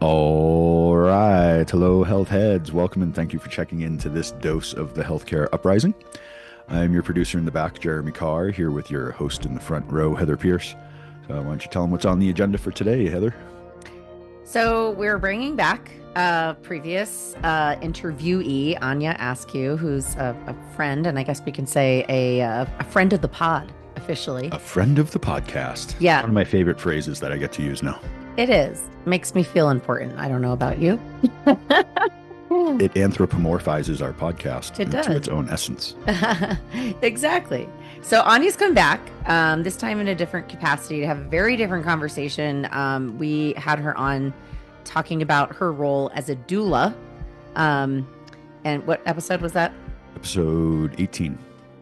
All right. Hello, health heads. Welcome and thank you for checking into this dose of the Healthcare Uprising. I'm your producer in the back, Jeremy Carr, here with your host in the front row, Heather Pierce. So why don't you tell them what's on the agenda for today, Heather? So we're bringing back a previous interviewee, Anya Askew, who's a friend, and I guess we can say a friend of the pod officially. A friend of the podcast. Yeah. One of my favorite phrases that I get to use now. It is. Makes me feel important. I don't know about you. It anthropomorphizes our podcast It does. into its own essence. Exactly. So Anya's come back, this time in a different capacity to have a very different conversation. We had her on talking about her role as a doula. And what episode was that? Episode 18.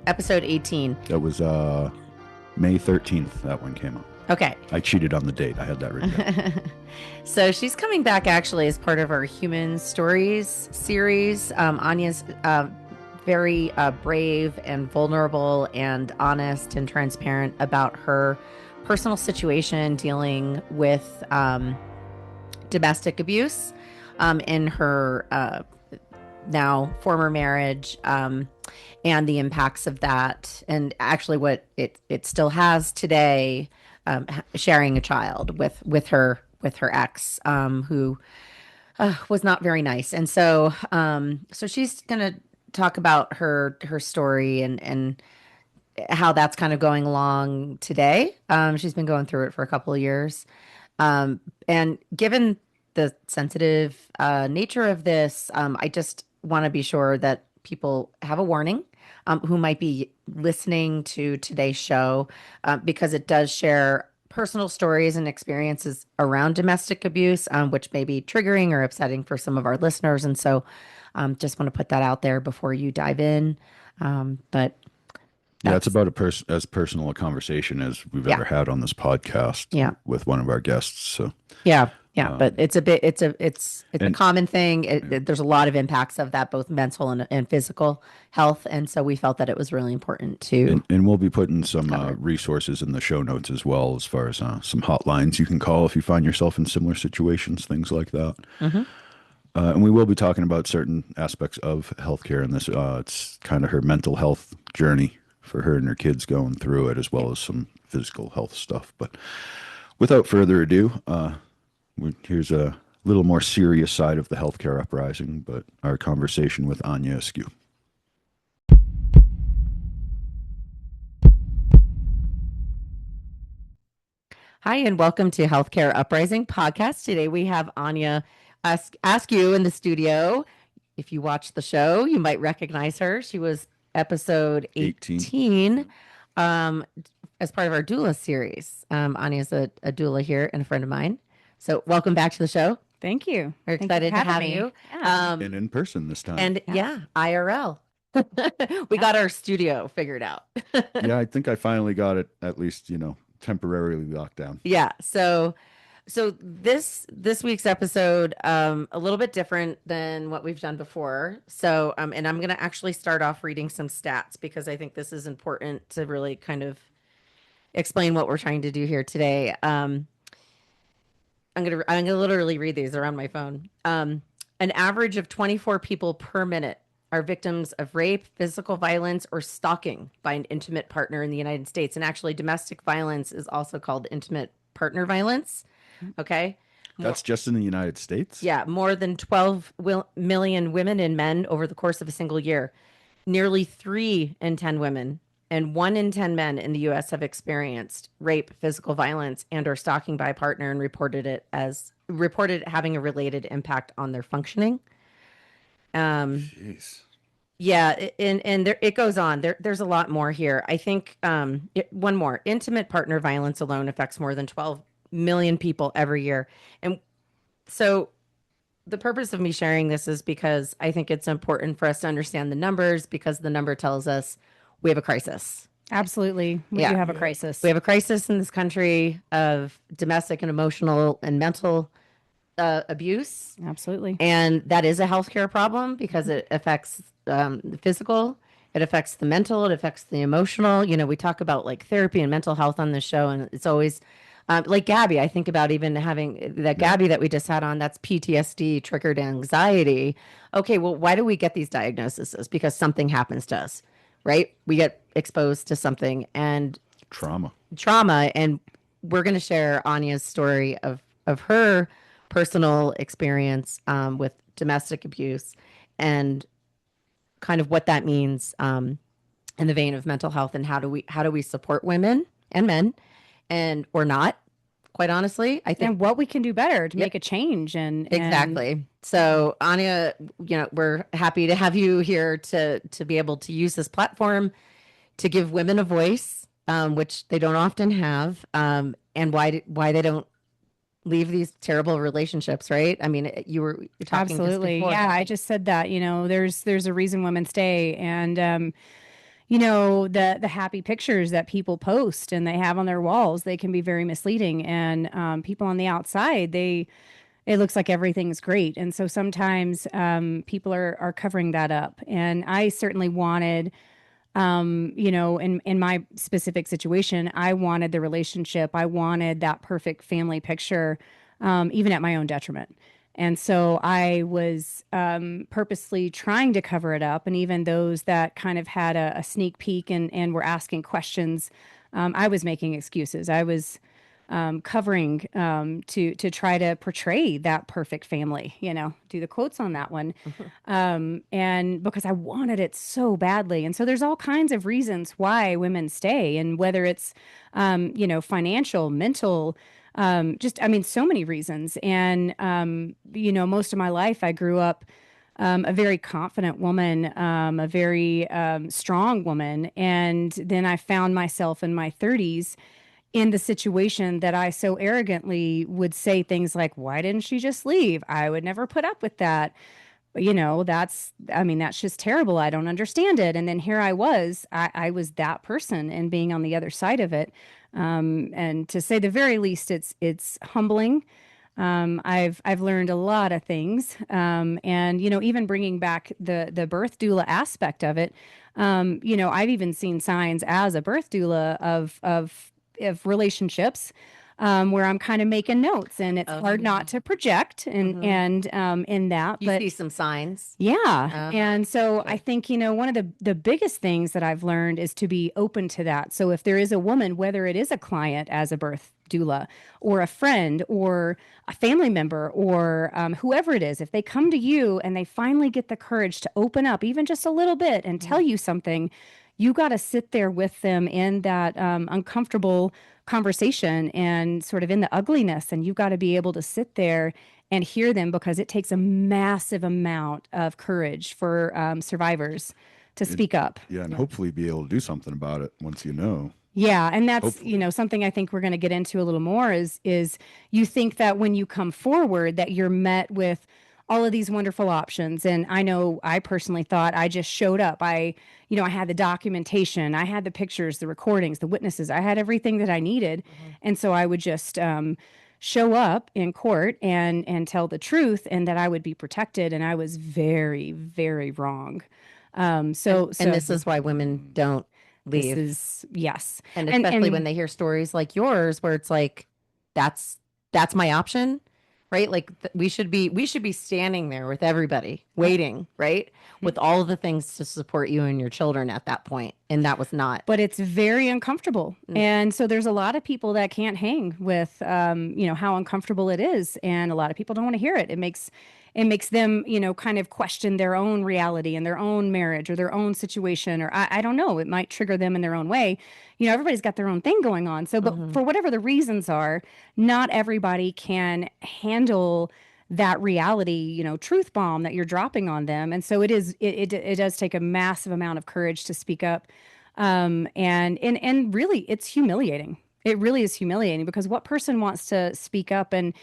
Episode 18. That was May 13th. That one came out. Okay. I cheated on the date. I had that written down. So she's coming back actually as part of our Human Stories series. Anya's very brave and vulnerable and honest and transparent about her personal situation dealing with domestic abuse in her now former marriage and the impacts of that, and actually what it still has today, sharing a child with her ex, who was not very nice. And so she's gonna talk about her story and how that's kind of going along today. She's been going through it for a couple of years. And given the sensitive nature of this, I just want to be sure that people have a warning who might be listening to today's show, because it does share personal stories and experiences around domestic abuse, which may be triggering or upsetting for some of our listeners. And so just want to put that out there before you dive in. But yeah, it's about as personal a conversation as we've ever had on this podcast with one of our guests. So yeah, but it's a common thing. There's a lot of impacts of that, both mental and physical health, and so we felt that it was really important to. And we'll be putting some resources in the show notes as well, as far as some hotlines you can call if you find yourself in similar situations, things like that. Mm-hmm. And we will be talking about certain aspects of healthcare in this. It's kind of her mental health journey for her and her kids going through it, as well as some physical health stuff. But without further ado, here's a little more serious side of the healthcare uprising, but our conversation with Anya Askew. Hi, and welcome to Healthcare Uprising podcast. Today we have Anya Askew in the studio. If you watch the show, you might recognize her. She was episode 18 as part of our doula series. Anya's a doula here and a friend of mine. So welcome back to the show. Thank you. We're excited to have you. Yeah. And in person this time. And IRL. We got our studio figured out. Yeah, I think I finally got it, at least, temporarily locked down. Yeah. So this week's episode, a little bit different than what we've done before. So, and I'm going to actually start off reading some stats because I think this is important to really kind of explain what we're trying to do here today. I'm gonna literally read these. They're on my phone. An average of 24 people per minute are victims of rape, physical violence, or stalking by an intimate partner in the United States. And actually, domestic violence is also called intimate partner violence. Okay. That's just in the United States? Yeah. More than 12 million women and men over the course of a single year. Nearly 3 in 10 women and 1 in 10 men in the U.S. have experienced rape, physical violence, and or stalking by a partner and reported it having a related impact on their functioning. Jeez. Yeah, and there, it goes on. There's a lot more here. I think one more. Intimate partner violence alone affects more than 12 million people every year. And so the purpose of me sharing this is because I think it's important for us to understand the numbers, because the number tells us we have a crisis. Absolutely. We do have a crisis. We have a crisis in this country of domestic and emotional and mental abuse. Absolutely. And that is a healthcare problem because it affects the physical, it affects the mental, it affects the emotional. We talk about like therapy and mental health on the show, and it's always Like Gabby, I think about even having that Yeah. Gabby that we just had on, that's PTSD, triggered anxiety. Okay, well, why do we get these diagnoses? Because something happens to us, right? We get exposed to something and Trauma. trauma, and we're going to share Anya's story of her personal experience with domestic abuse and kind of what that means in the vein of mental health, and how do we support women and men, and or not, quite honestly, I think. And what we can do better to Yep. make a change. And Exactly. So Anya, we're happy to have you here to be able to use this platform to give women a voice, which they don't often have, and why they don't leave these terrible relationships, right? I mean, you're talking just absolutely. before. Yeah, I just said that, there's a reason women stay. And the happy pictures that people post and they have on their walls, they can be very misleading. And people on the outside, it looks like everything's great. And so sometimes people are covering that up. And I certainly wanted, in my specific situation, I wanted the relationship. I wanted that perfect family picture, even at my own detriment. And so I was purposely trying to cover it up. And even those that kind of had a sneak peek and were asking questions, I was making excuses. I was covering to try to portray that perfect family, do the quotes on that one. And because I wanted it so badly. And so there's all kinds of reasons why women stay, and whether it's, financial, mental, I mean, so many reasons. And, most of my life I grew up a very confident woman, a very strong woman. And then I found myself in my 30s in the situation that I so arrogantly would say things like, why didn't she just leave? I would never put up with that. That's just terrible. I don't understand it. And then here I was, I was that person, and being on the other side of it. And to say the very least, it's humbling. I've learned a lot of things. And, even bringing back the birth doula aspect of it, I've even seen signs as a birth doula of relationships, where I'm kind of making notes, and it's hard not to project and in that. You But see some signs. yeah. And so I think, one of the biggest things that I've learned is to be open to that. So if there is a woman, whether it is a client as a birth doula, or a friend, or a family member, or whoever it is, if they come to you and they finally get the courage to open up even just a little bit and tell you something, you got to sit there with them in that uncomfortable conversation and sort of in the ugliness. And you've got to be able to sit there and hear them, because it takes a massive amount of courage for survivors to speak up. Yeah, and hopefully be able to do something about it once you know. Yeah, and that's, Hopefully. something I think we're going to get into a little more is you think that when you come forward that you're met with all of these wonderful options. And I know I personally thought I just showed up. I had the documentation, I had the pictures, the recordings, the witnesses, I had everything that I needed. And so I would just show up in court and tell the truth, and that I would be protected. And I was very, very wrong. And this is why women don't this leave. is, yes. And especially when they hear stories like yours, where it's like, that's my option, right? Like we should be standing there with everybody waiting, right? With all of the things to support you and your children at that point. And that was not. But it's very uncomfortable. And so there's a lot of people that can't hang with, how uncomfortable it is. And a lot of people don't want to hear it. It makes them, kind of question their own reality and their own marriage or their own situation, or I don't know, it might trigger them in their own way. Everybody's got their own thing going on. So, but for whatever the reasons are, not everybody can handle that reality, truth bomb that you're dropping on them. And so it does take a massive amount of courage to speak up. And really it's humiliating. It really is humiliating, because what person wants to speak up and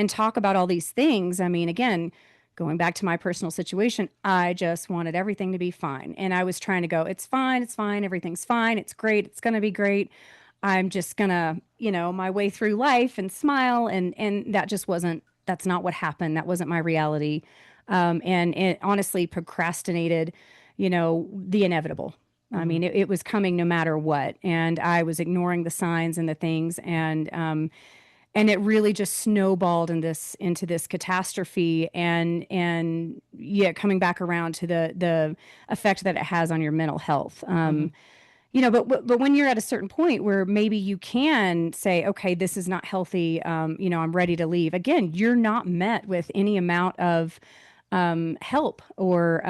talk about all these things? I mean, again, going back to my personal situation, I just wanted everything to be fine. And I was trying to go, it's fine, everything's fine, it's great, it's going to be great. I'm just going to, my way through life and smile. And that just wasn't, that's not what happened. That wasn't my reality. And it honestly procrastinated, the inevitable. I mean, it was coming no matter what. And I was ignoring the signs and the things. And and it really just snowballed into this catastrophe, and yeah, coming back around to the effect that it has on your mental health. But when you're at a certain point where maybe you can say, okay, this is not healthy, I'm ready to leave. Again, you're not met with any amount of help or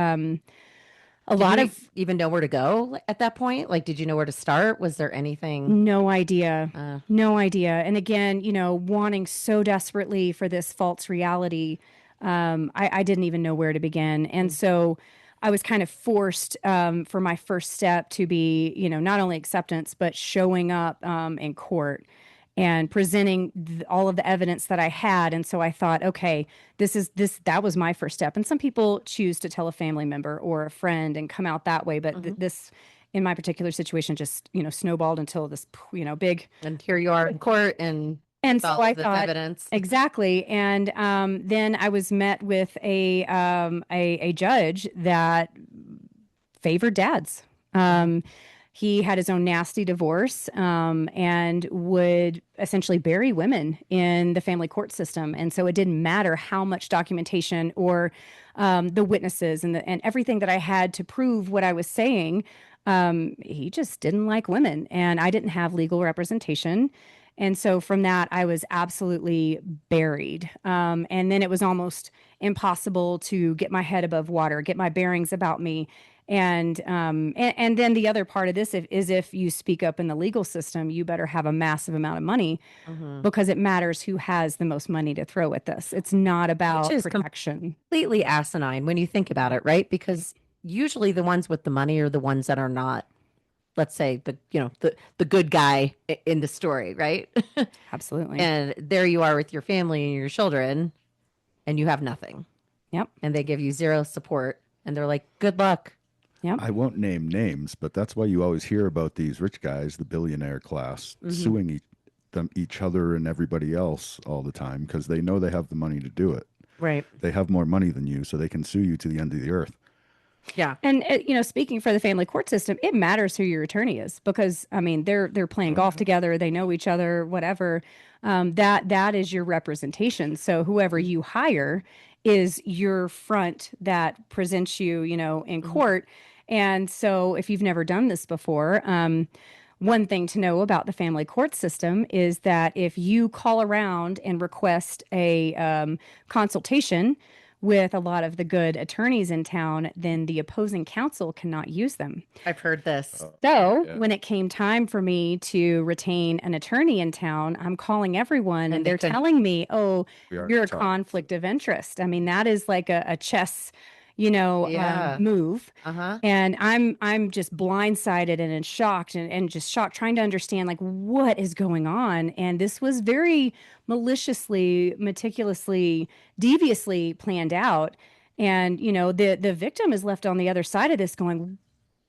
a Did lot you of even know where to go at that point? Like, did you know where to start? Was there anything? no idea. Uh, No idea. And again, wanting so desperately for this false reality, I didn't even know where to begin. And so I was kind of forced for my first step to be, not only acceptance, but showing up in court and presenting all of the evidence that I had. And so I thought, okay, that was my first step. And some people choose to tell a family member or a friend and come out that way. But this, in my particular situation, just, snowballed until this, big. and here you are in court and And so all I of this thought, evidence. exactly. And then I was met with a judge that favored dads. He had his own nasty divorce and would essentially bury women in the family court system. And so it didn't matter how much documentation or the witnesses and everything that I had to prove what I was saying. He just didn't like women, and I didn't have legal representation. And so from that, I was absolutely buried. And then it was almost impossible to get my head above water, get my bearings about me. And then the other part of this is if you speak up in the legal system, you better have a massive amount of money because it matters who has the most money to throw at this. It's not about is protection. Completely asinine when you think about it, right? Because usually the ones with the money are the ones that are not, let's say, the good guy in the story, right? Absolutely. And there you are with your family and your children, and you have nothing. Yep. And they give you zero support, and they're like, "Good luck." Yep. I won't name names, but that's why you always hear about these rich guys, the billionaire class, suing each other and everybody else all the time because they know they have the money to do it. Right. They have more money than you, so they can sue you to the end of the earth. Yeah. And speaking for the family court system, it matters who your attorney is because I mean they're playing golf together, they know each other, whatever. That is your representation. So whoever you hire is your front that presents you, in court. And so if you've never done this before, one thing to know about the family court system is that if you call around and request a consultation with a lot of the good attorneys in town, then the opposing counsel cannot use them. I've heard this. So when it came time for me to retain an attorney in town, I'm calling everyone and they're telling me, oh, you're a conflict of interest. I mean, that is like a chess, move. And I'm just blindsided and in shocked and just shocked, trying to understand like what is going on. And this was very maliciously, meticulously, deviously planned out. And, the victim is left on the other side of this going,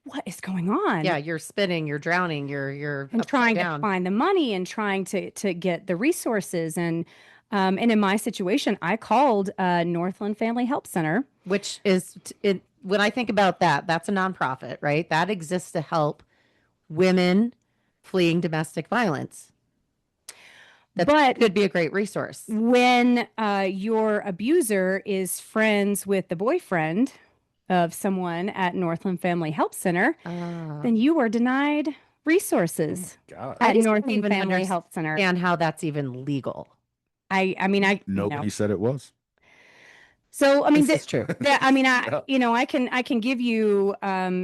what is going on? Yeah, you're spinning, you're drowning, you're And upside trying down. to find the money and trying to get the resources. And in my situation, I called Northland Family Help Center. Which is when I think about that, that's a nonprofit, right? That exists to help women fleeing domestic violence. That could be a great resource. When your abuser is friends with the boyfriend of someone at Northland Family Help Center, then you are denied resources at Northland Family Help Center. And how that's even legal. I mean, Nobody said it was. So, I mean, This is true. I can give you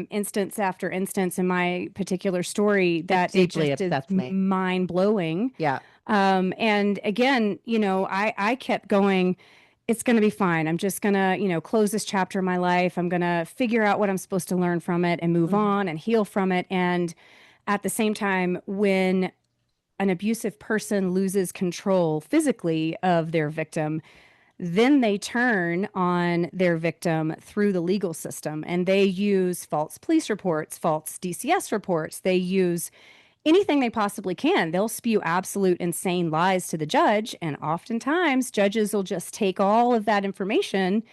instance after instance in my particular story that deeply it just upsets is me. mind blowing. Yeah. And again, I kept going, it's going to be fine. I'm just going to, close this chapter of my life. I'm going to figure out what I'm supposed to learn from it and move on and heal from it. And at the same time, when an abusive person loses control physically of their victim, then they turn on their victim through the legal system and they use false police reports, false DCS reports. They use anything they possibly can. They'll spew absolute insane lies to the judge. And oftentimes judges will just take all of that information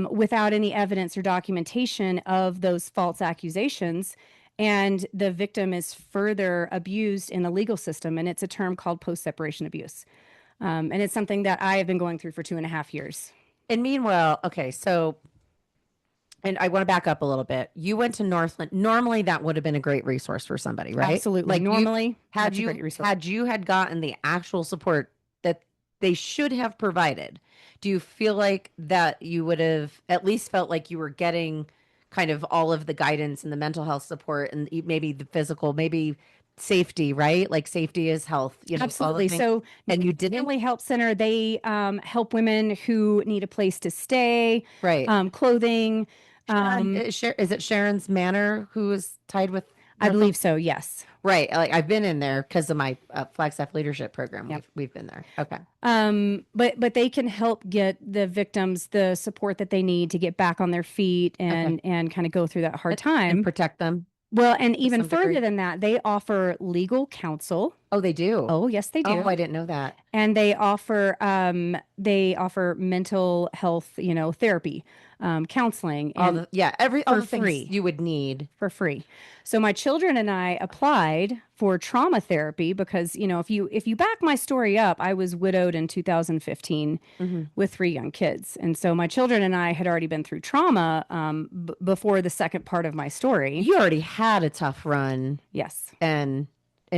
without any evidence or documentation of those false accusations. And the victim is further abused in the legal system. And it's a term called post-separation abuse. And it's something that I have been going through for 2.5 years. And meanwhile, okay, so and I want to back up a little bit. You went to Northland. Normally, that would have been a great resource for somebody, right? Absolutely. Like Normally, had that's a you great resource. had you had gotten the actual support that they should have provided, do you feel like that you would have at least felt like you were getting kind of all of the guidance and the mental health support and maybe the physical, maybe safety, right? Like safety is health, you know, all the Absolutely. things. So, And you didn't, Family Help Center, they help women who need a place to stay, right? clothing. Is it Sharon's Manor who is tied with I Norfolk? believe so. Yes. Right. Like I've been in there because of my Flagstaff leadership program. Yep. We've been there. Okay. But they can help get the victims the support that they need to get back on their feet and kind of go through that hard And time. protect them. Well, and even some degree. further than that, they offer legal counsel. Oh, they do. Oh, yes, they do. Oh, I didn't know that. And they offer mental health, therapy, counseling, All and all the things free. you would need. for free. So my children and I applied for trauma therapy because, if you back my story up, I was widowed in 2015 with 3 young kids. And so my children and I had already been through trauma before the second part of my story. You already had a tough run, Yes. and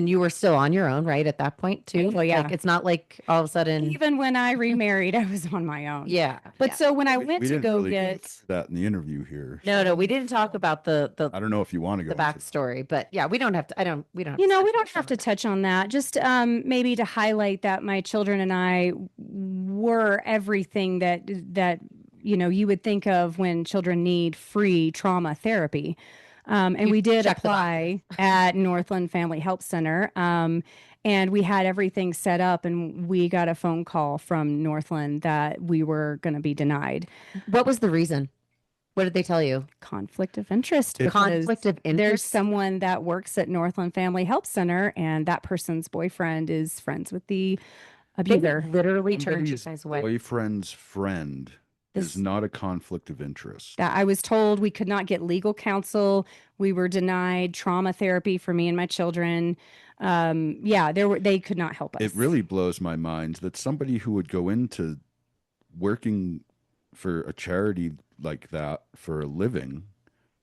you were still on your own, right? At that point too. Well, yeah. Like it's not like all of a sudden. Even when I remarried, I was on my own. Yeah. But yeah. so when I went We to didn't go really get that in the interview here. No, we didn't talk about the I don't know if you want to go the into backstory, but yeah, we don't have to. We don't. we don't have to touch on that. Just maybe to highlight that my children and I were everything that you would think of when children need free trauma therapy. And You we did checked the apply at Northland Family Help Center. And we had everything set up, and we got a phone call from Northland that we were going to be denied. What was the reason? What did they tell you? Conflict of interest. because Conflict of There's interest? someone that works at Northland Family Help Center, and that person's boyfriend is friends with the They abuser. literally turned you Somebody's guys away. boyfriend's friend This- is not a conflict of interest. That I was told we could not get legal counsel. We were denied trauma therapy for me and my children. They could not help us. It really blows my mind that somebody who would go into working for a charity like that for a living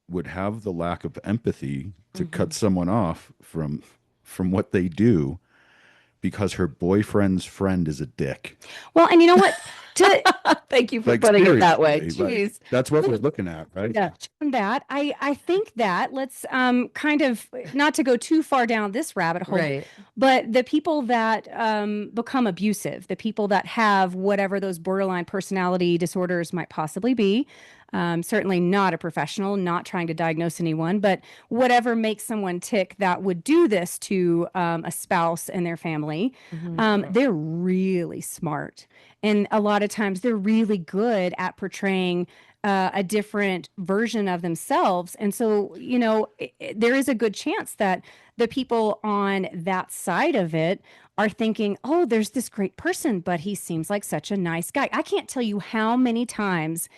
would have the lack of empathy to cut someone off from what they do because her boyfriend's friend is a dick. Well, and you know what? Thank you for Like, putting it that way. seriously, like, Jeez. that's what we're looking at, right? Yeah. On that, I think that let's kind of not to go too far down this rabbit hole, Right. but the people that become abusive, the people that have whatever those borderline personality disorders might possibly be, certainly not a professional, not trying to diagnose anyone, but whatever makes someone tick that would do this to a spouse and their family, they're really smart. And a lot of times they're really good at portraying a different version of themselves. And so, there is a good chance that the people on that side of it are thinking, oh, there's this great person, but he seems like such a nice guy. I can't tell you how many times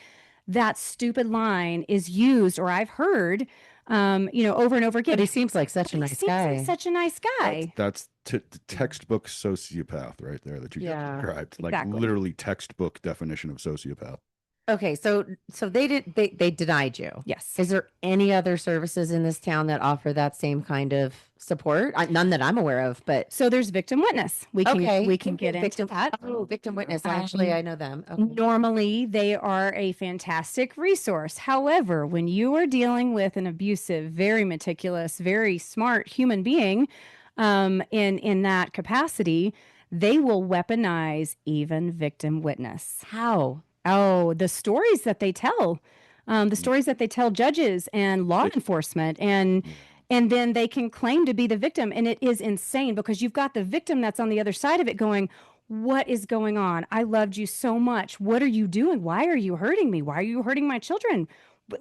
that stupid line is used, or I've heard, over and over again. But he seems like such a He nice seems guy. like such a nice guy. That's the textbook sociopath right there that you just Yeah, described. Like exactly. literally textbook definition of sociopath. Okay, so they denied you. Yes. Is there any other services in this town that offer that same kind of support? None that I'm aware of, but So there's victim witness. We can get into victim that. Oh, victim witness. Actually, I know them. Okay. Normally, they are a fantastic resource. However, when you are dealing with an abusive, very meticulous, very smart human being, in that capacity, they will weaponize even victim witness. How? Oh, the stories that they tell, judges and law enforcement, and then they can claim to be the victim, and it is insane because you've got the victim that's on the other side of it going, what is going on? I loved you so much. What are you doing? Why are you hurting me? Why are you hurting my children?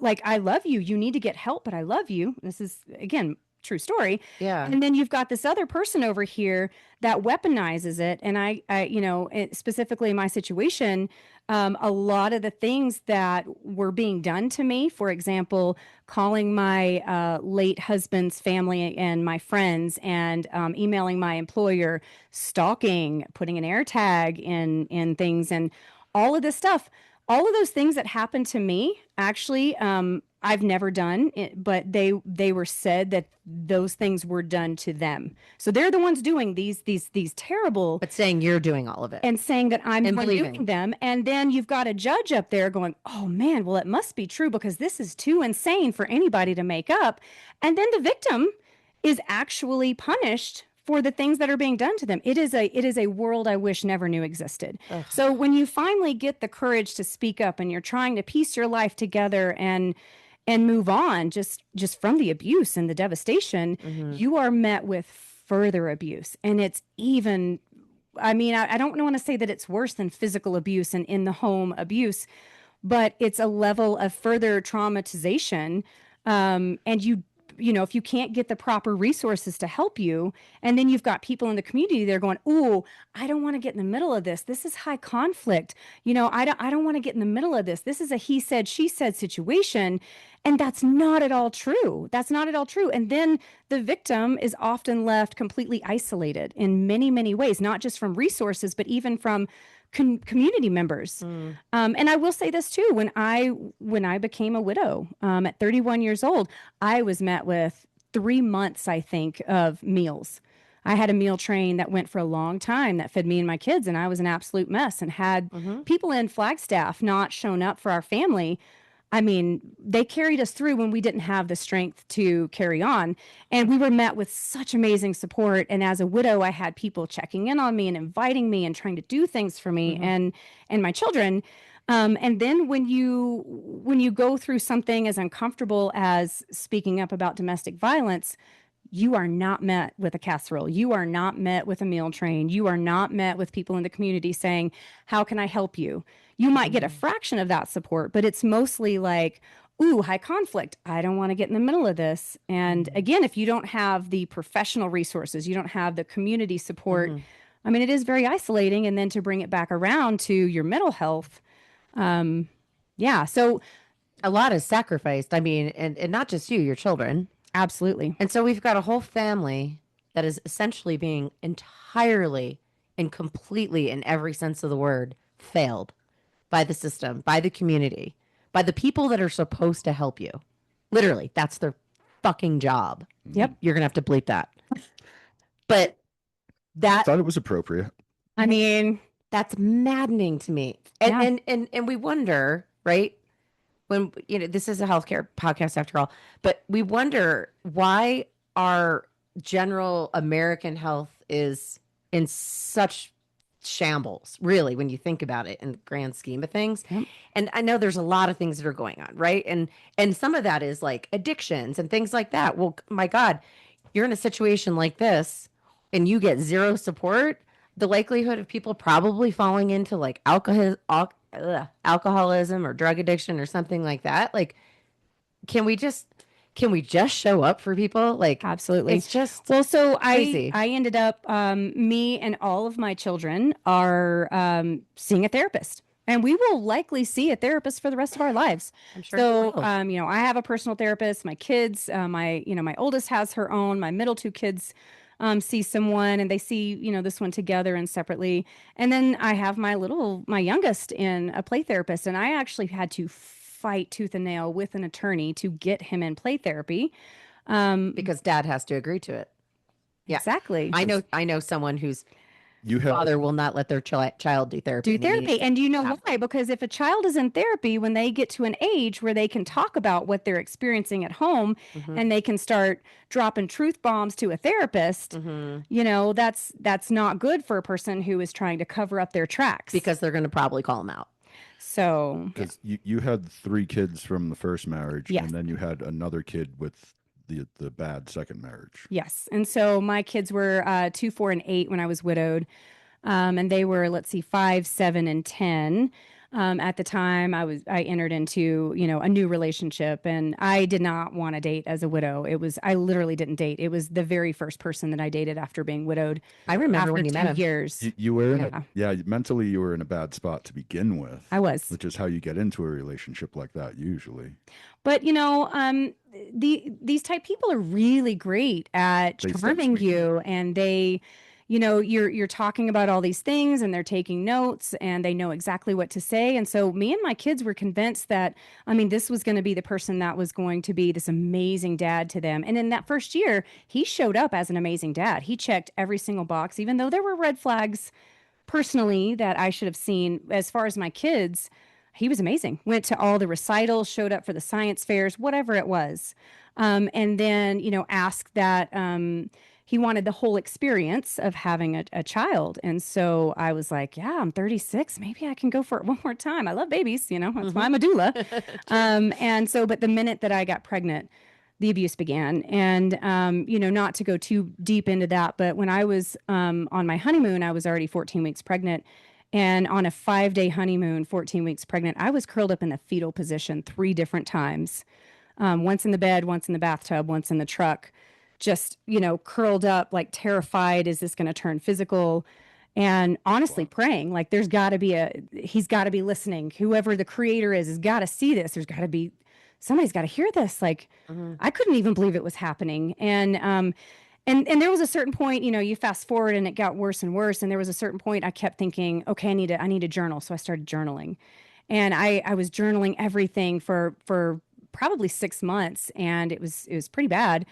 Like, I love you. You need to get help, but I love you. This is, again, true story. Yeah. And then you've got this other person over here that weaponizes it. And specifically in my situation, a lot of the things that were being done to me, for example, calling my late husband's family and my friends, and emailing my employer, stalking, putting an air tag in things, and all of this stuff, all of those things that happened to me, actually, I've never done it, but they were said that those things were done to them. So they're the ones doing these terrible, But saying you're doing all of it. and saying that I'm the And one believing. doing them. And then you've got a judge up there going, oh man, well, it must be true because this is too insane for anybody to make up. And then the victim is actually punished for the things that are being done to them. It is a world I wish never knew existed. Ugh. So when you finally get the courage to speak up and you're trying to piece your life together and move on just from the abuse and the devastation, you are met with further abuse. And it's even, I mean, I don't want to say that it's worse than physical abuse and in the home abuse, but it's a level of further traumatization. And if you can't get the proper resources to help you, and then you've got people in the community, they're going, "Ooh, I don't want to get in the middle of this. This is high conflict. I don't want to get in the middle of this. This is a he said, she said situation." And that's not at all true. That's not at all true. And then the victim is often left completely isolated in many, many ways, not just from resources, but even from community members. And I will say this too: when I became a widow at 31 years old, I was met with 3 months, I think, of meals. I had a meal train that went for a long time that fed me and my kids, and I was an absolute mess, and had people in Flagstaff not shown up for our family. I mean, they carried us through when we didn't have the strength to carry on. And we were met with such amazing support. And as a widow, I had people checking in on me and inviting me and trying to do things for me and my children. And then when you go through something as uncomfortable as speaking up about domestic violence, you are not met with a casserole. You are not met with a meal train. You are not met with people in the community saying, "How can I help you?" You might get a fraction of that support, but it's mostly like, "Ooh, high conflict. I don't want to get in the middle of this." And again, if you don't have the professional resources, you don't have the community support, I mean, it is very isolating. And then to bring it back around to your mental health, yeah. So A lot is sacrificed. I mean, and not just you, your children. absolutely. And so we've got a whole family that is essentially being entirely and completely, in every sense of the word, failed by the system, by the community, by the people that are supposed to help you. Literally, that's their fucking job. Yep. You're going to have to bleep that. But I that, thought it was appropriate. I mean, that's maddening to me. And, Yeah. and we wonder, right? When, this is a healthcare podcast after all, but we wonder why our general American health is in such shambles, really, when you think about it in the grand scheme of things. Yep. And I know there's a lot of things that are going on, right? And some of that is like addictions and things like that. Well, my God, you're in a situation like this and you get zero support, the likelihood of people probably falling into like alcoholism or drug addiction or something like that. Like, can we just show up for people? Like, Absolutely. it's just Well, so crazy. I ended up, me and all of my children are seeing a therapist. And we will likely see a therapist for the rest of our lives. I'm sure So, you will. I have a personal therapist. My kids, my oldest has her own. My middle two kids see someone, and they see, this one together and separately. And then I have my youngest in a play therapist. And I actually had to fight tooth and nail with an attorney to get him in play therapy. Because dad has to agree to it. Yeah. Exactly. I know someone whose You have father will not let their child do therapy. Do therapy. And you know Yeah. why? Because if a child is in therapy, when they get to an age where they can talk about what they're experiencing at home, and they can start dropping truth bombs to a therapist, that's not good for a person who is trying to cover up their tracks. Because they're going to probably call him out. So, because you had 3 kids from the first marriage, Yes. and then you had another kid with the bad second marriage. yes. And so my kids were 2, 4, and 8 when I was widowed. And they were, let's see, 5, 7, and 10. At the time, I entered into, a new relationship, and I did not want to date as a widow. I literally didn't date. It was the very first person that I dated after being widowed I remember after when you met two him. years. You were in Yeah, mentally you were in a bad spot to begin with, I was. which is how you get into a relationship like that usually. But these type people are really great at They sense charming me. you, and you're talking about all these things, and they're taking notes, and they know exactly what to say. And so me and my kids were convinced that, I mean, this was going to be the person that was going to be this amazing dad to them. And in that first year, he showed up as an amazing dad. He checked every single box, even though there were red flags personally that I should have seen. As far as my kids, he was amazing. Went to all the recitals, showed up for the science fairs, whatever it was. And then, asked that he wanted the whole experience of having a child. And so I was like, yeah, I'm 36. Maybe I can go for it one more time. I love babies, that's why I'm a doula. And so, but the minute that I got pregnant, the abuse began. And, not to go too deep into that, but when I was on my honeymoon, I was already 14 weeks pregnant. And on a 5-day honeymoon, 14 weeks pregnant, I was curled up in the fetal position 3 different times. Once in the bed, once in the bathtub, once in the truck, just, curled up, like terrified. Is this going to turn physical? And honestly, praying, like he's got to be listening. Whoever the creator is has got to see this. Somebody's got to hear this. Like, I couldn't even believe it was happening. And there was a certain point, you fast forward and it got worse and worse. And there was a certain point I kept thinking, okay, I need to journal. So I started journaling, and I was journaling everything for probably 6 months, and it was pretty bad.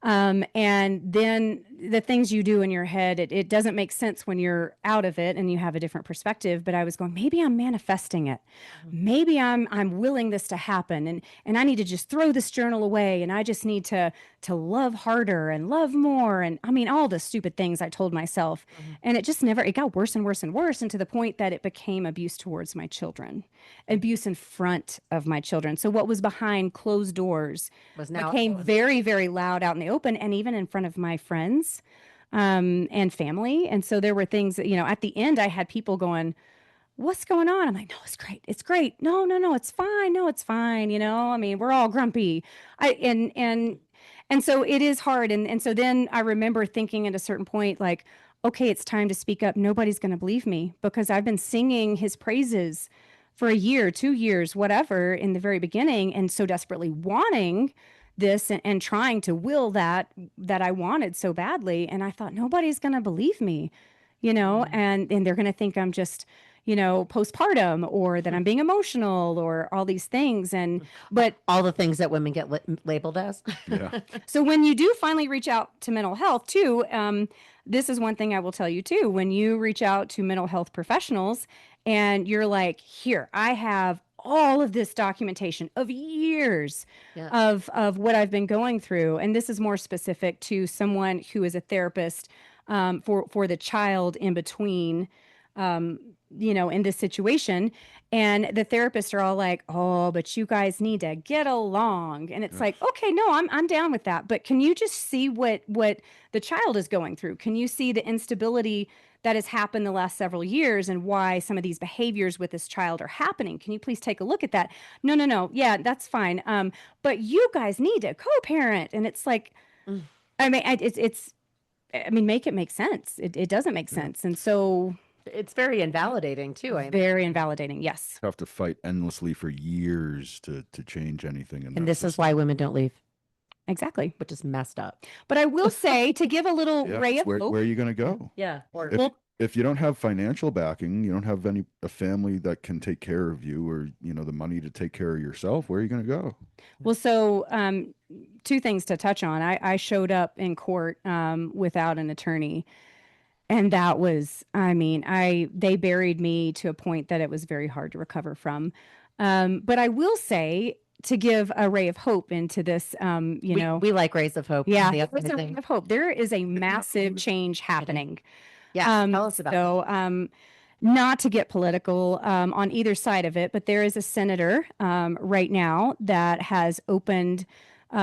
And then the things you do in your head, it doesn't make sense when you're out of it and you have a different perspective. But I was going, maybe I'm manifesting it. Maybe I'm willing this to happen. And I need to just throw this journal away. And I just need to love harder and love more. And I mean, all the stupid things I told myself. And it got worse and worse and worse. And to the point that it became abuse towards my children, abuse in front of my children. So what was behind closed doors Was now became very, very loud out in the open, and even in front of my friends and family. And so there were things that, at the end, I had people going, what's going on? I'm like, no, it's great. It's great. No, no, no, it's fine. No, it's fine. I mean, we're all grumpy. And so it is hard. And so then I remember thinking at a certain point, like, okay, it's time to speak up. Nobody's going to believe me because I've been singing his praises for a year, 2 years, whatever, in the very beginning, and so desperately wanting this and trying to will that I wanted so badly. And I thought, nobody's going to believe me, and they're going to think I'm just, postpartum, or that I'm being emotional, or all these things. But all the things that women get labeled as. Yeah. so when you do finally reach out to mental health too, this is one thing I will tell you too. When you reach out to mental health professionals and you're like, here, I have all of this documentation of years of what I've been going through. And this is more specific to someone who is a therapist for the child in between, in this situation. And the therapists are all like, oh, but you guys need to get along. And it's like, okay, no, I'm down with that. But can you just see what the child is going through? Can you see the instability that has happened the last several years and why some of these behaviors with this child are happening? Can you please take a look at that? No. Yeah, that's fine. But you guys need to co-parent. And it's like, I mean, make it make sense. It doesn't make sense. And so It's very invalidating too. very invalidating. Yes. Have to fight endlessly for years to change anything. And this is why women don't leave, Exactly. which is messed up. But I will say, to give a little ray of where hope. are you going to go? Yeah. If you don't have financial backing, you don't have a family that can take care of you, or the money to take care of yourself, where are you going to go? Well, so 2 things to touch on. I showed up in court without an attorney. And that was, they buried me to a point that it was very hard to recover from. But I will say, to give a ray of hope into this, we like rays of hope. yeah, The there's a ray of hope. There is a massive change happening. Yeah. Tell us about it. So, not to get political on either side of it, but there is a senator right now that has opened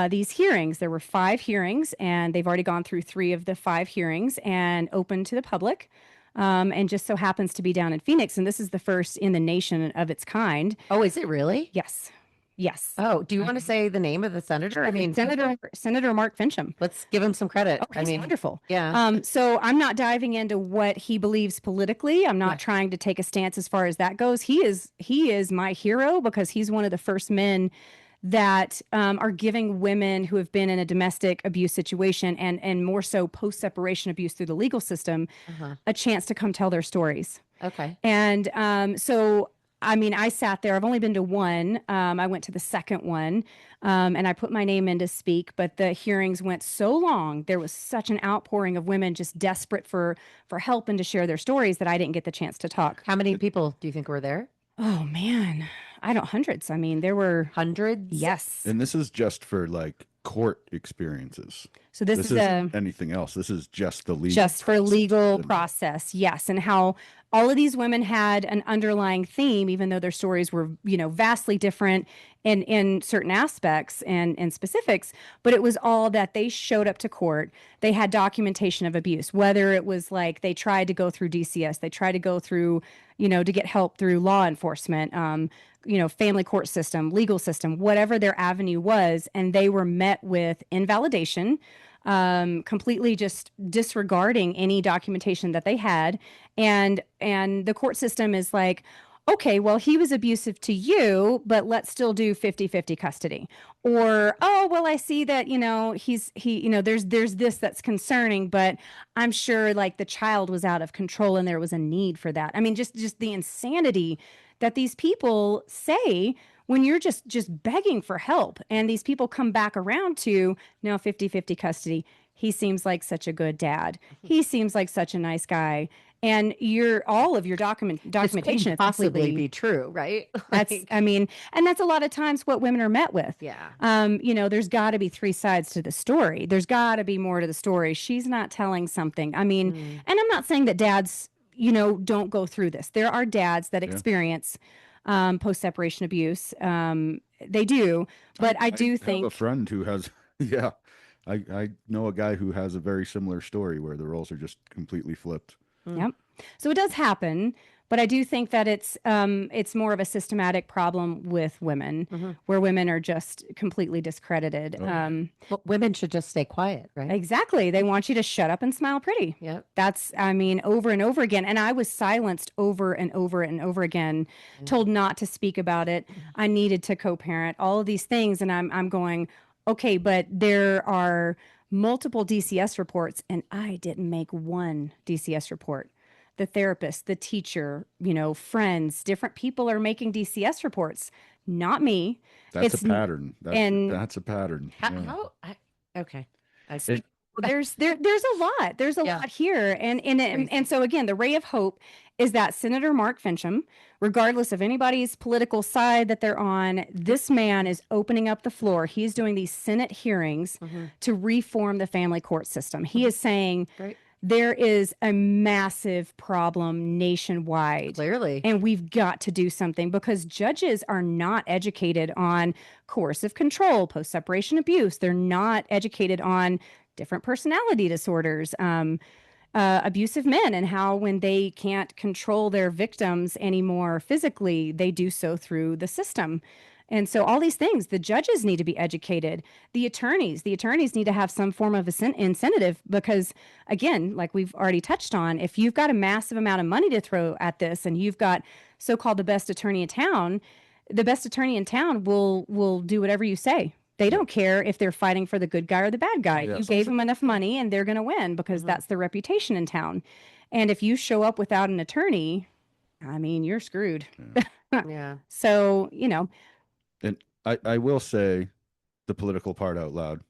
these hearings. There were 5 hearings, and they've already gone through 3 of the 5 hearings and open to the public. and just so happens to be down in Phoenix. And this is the first in the nation of its kind. Oh, is it really? Yes. Yes. Oh, do you want to say the name of the senator? I mean, Senator Mark Fincham. let's give him some credit. Oh, he's wonderful. Yeah. So I'm not diving into what he believes politically. I'm not trying to take a stance as far as that goes. He is my hero because he's one of the first men that are giving women who have been in a domestic abuse situation and more so post-separation abuse through the legal system a chance to come tell their stories. Okay. And so, I mean, I sat there. I've only been to one. I went to the second one, and I put my name in to speak. But the hearings went so long. There was such an outpouring of women just desperate for help and to share their stories that I didn't get the chance to talk. How many people do you think were there? Oh man, I don't hundreds. I mean, there were hundreds. Yes. And this is just for like court experiences. So this is isn't anything else. This is just the legal just for legal process. Yes. And how all of these women had an underlying theme, even though their stories were, vastly different in certain aspects and specifics, but it was all that they showed up to court. They had documentation of abuse, whether it was like they tried to go through DCS, they tried to go through, to get help through law enforcement, family court system, legal system, whatever their avenue was. And they were met with invalidation, completely just disregarding any documentation that they had. And the court system is like, okay, well, he was abusive to you, but let's still do 50-50 custody. Or, oh, well, I see that, there's this that's concerning, but I'm sure like the child was out of control and there was a need for that. I mean, just the insanity that these people say when you're just begging for help, and these people come back around to now 50-50 custody. He seems like such a good dad. He seems like such a nice guy. And all of your documentation is possibly be true, right? And that's a lot of times what women are met with. Yeah. There's got to be three sides to the story. There's got to be more to the story. She's not telling something. I mean, and I'm not saying that dads, don't go through this. There are dads that experience post-separation abuse. They do, but I do think have a friend who has, I know a guy who has a very similar story where the roles are just completely flipped. Yep. So it does happen, but I do think that it's more of a systematic problem with women, where women are just completely discredited. Well, women should just stay quiet, right? Exactly. They want you to shut up and smile pretty. Yep. That's, over and over again. And I was silenced over and over and over again, told not to speak about it. I needed to co-parent, all of these things. And I'm going, okay, but there are multiple DCS reports, and I didn't make one DCS report. The therapist, the teacher, friends, different people are making DCS reports, not me. That's a pattern. That's a pattern. Okay. There's a lot. There's a lot here. And so again, the ray of hope is that Senator Mark Fincham, regardless of anybody's political side that they're on, this man is opening up the floor. He's doing these Senate hearings to reform the family court system. He is saying there is a massive problem nationwide. Clearly. And we've got to do something because judges are not educated on coercive control, post-separation abuse. They're not educated on different personality disorders, abusive men, and how when they can't control their victims anymore physically, they do so through the system. And so all these things, the judges need to be educated. The attorneys need to have some form of incentive because, again, like we've already touched on, if you've got a massive amount of money to throw at this and you've got so-called the best attorney in town, the best attorney in town will do whatever you say. They don't care if they're fighting for the good guy or the bad guy. Yes. You gave them enough money and they're going to win because that's their reputation in town. And if you show up without an attorney, I mean, you're screwed. Yeah. So, And I will say the political part out loud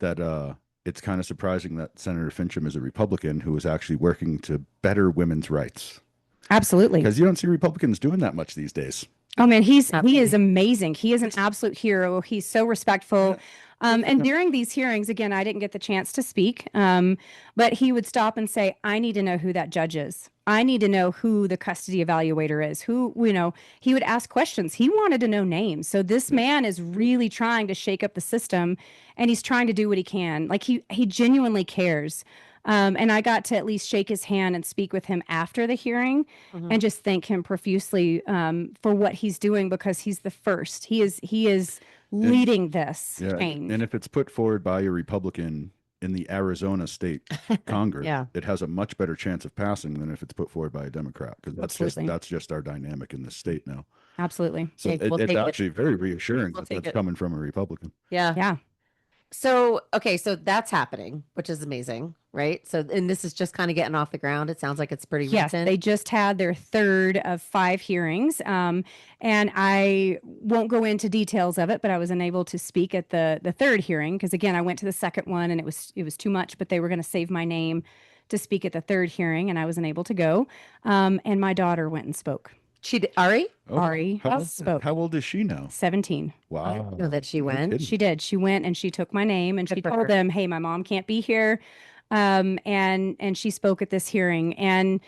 that it's kind of surprising that Senator Fincham is a Republican who is actually working to better women's rights. Absolutely. Because you don't see Republicans doing that much these days. Oh man, he is amazing. He is an absolute hero. He's so respectful. And during these hearings, again, I didn't get the chance to speak, but he would stop and say, I need to know who that judge is. I need to know who the custody evaluator is, he would ask questions. He wanted to know names. So this man is really trying to shake up the system and he's trying to do what he can. Like he genuinely cares. And I got to at least shake his hand and speak with him after the hearing and just thank him profusely for what he's doing, because he's the first. He is leading this Yeah, change. and if it's put forward by a Republican in the Arizona State Congress, Yeah. it has a much better chance of passing than if it's put forward by a Democrat, because Absolutely. that's just our dynamic in this state now. Absolutely. So Okay, we'll it's take it. actually very reassuring We'll that take that's it. coming from a Republican. Yeah. Yeah. So, okay, so that's happening, which is amazing, right? So, and this is just kind of getting off the ground. It sounds like it's pretty Yes, recent. they just had their third of 5 hearings. And I won't go into details of it, but I was unable to speak at the third hearing because, again, I went to the second one and it was too much, but they were going to save my name to speak at the third hearing, and I wasn't able to go. And my daughter went and spoke. Ari? Ari how, spoke. how old is she now? 17. I Wow. didn't know that she No went. kidding. She did. She went and she took my name and Good she for told her. them, "Hey, my mom can't be here." And she spoke at this hearing. And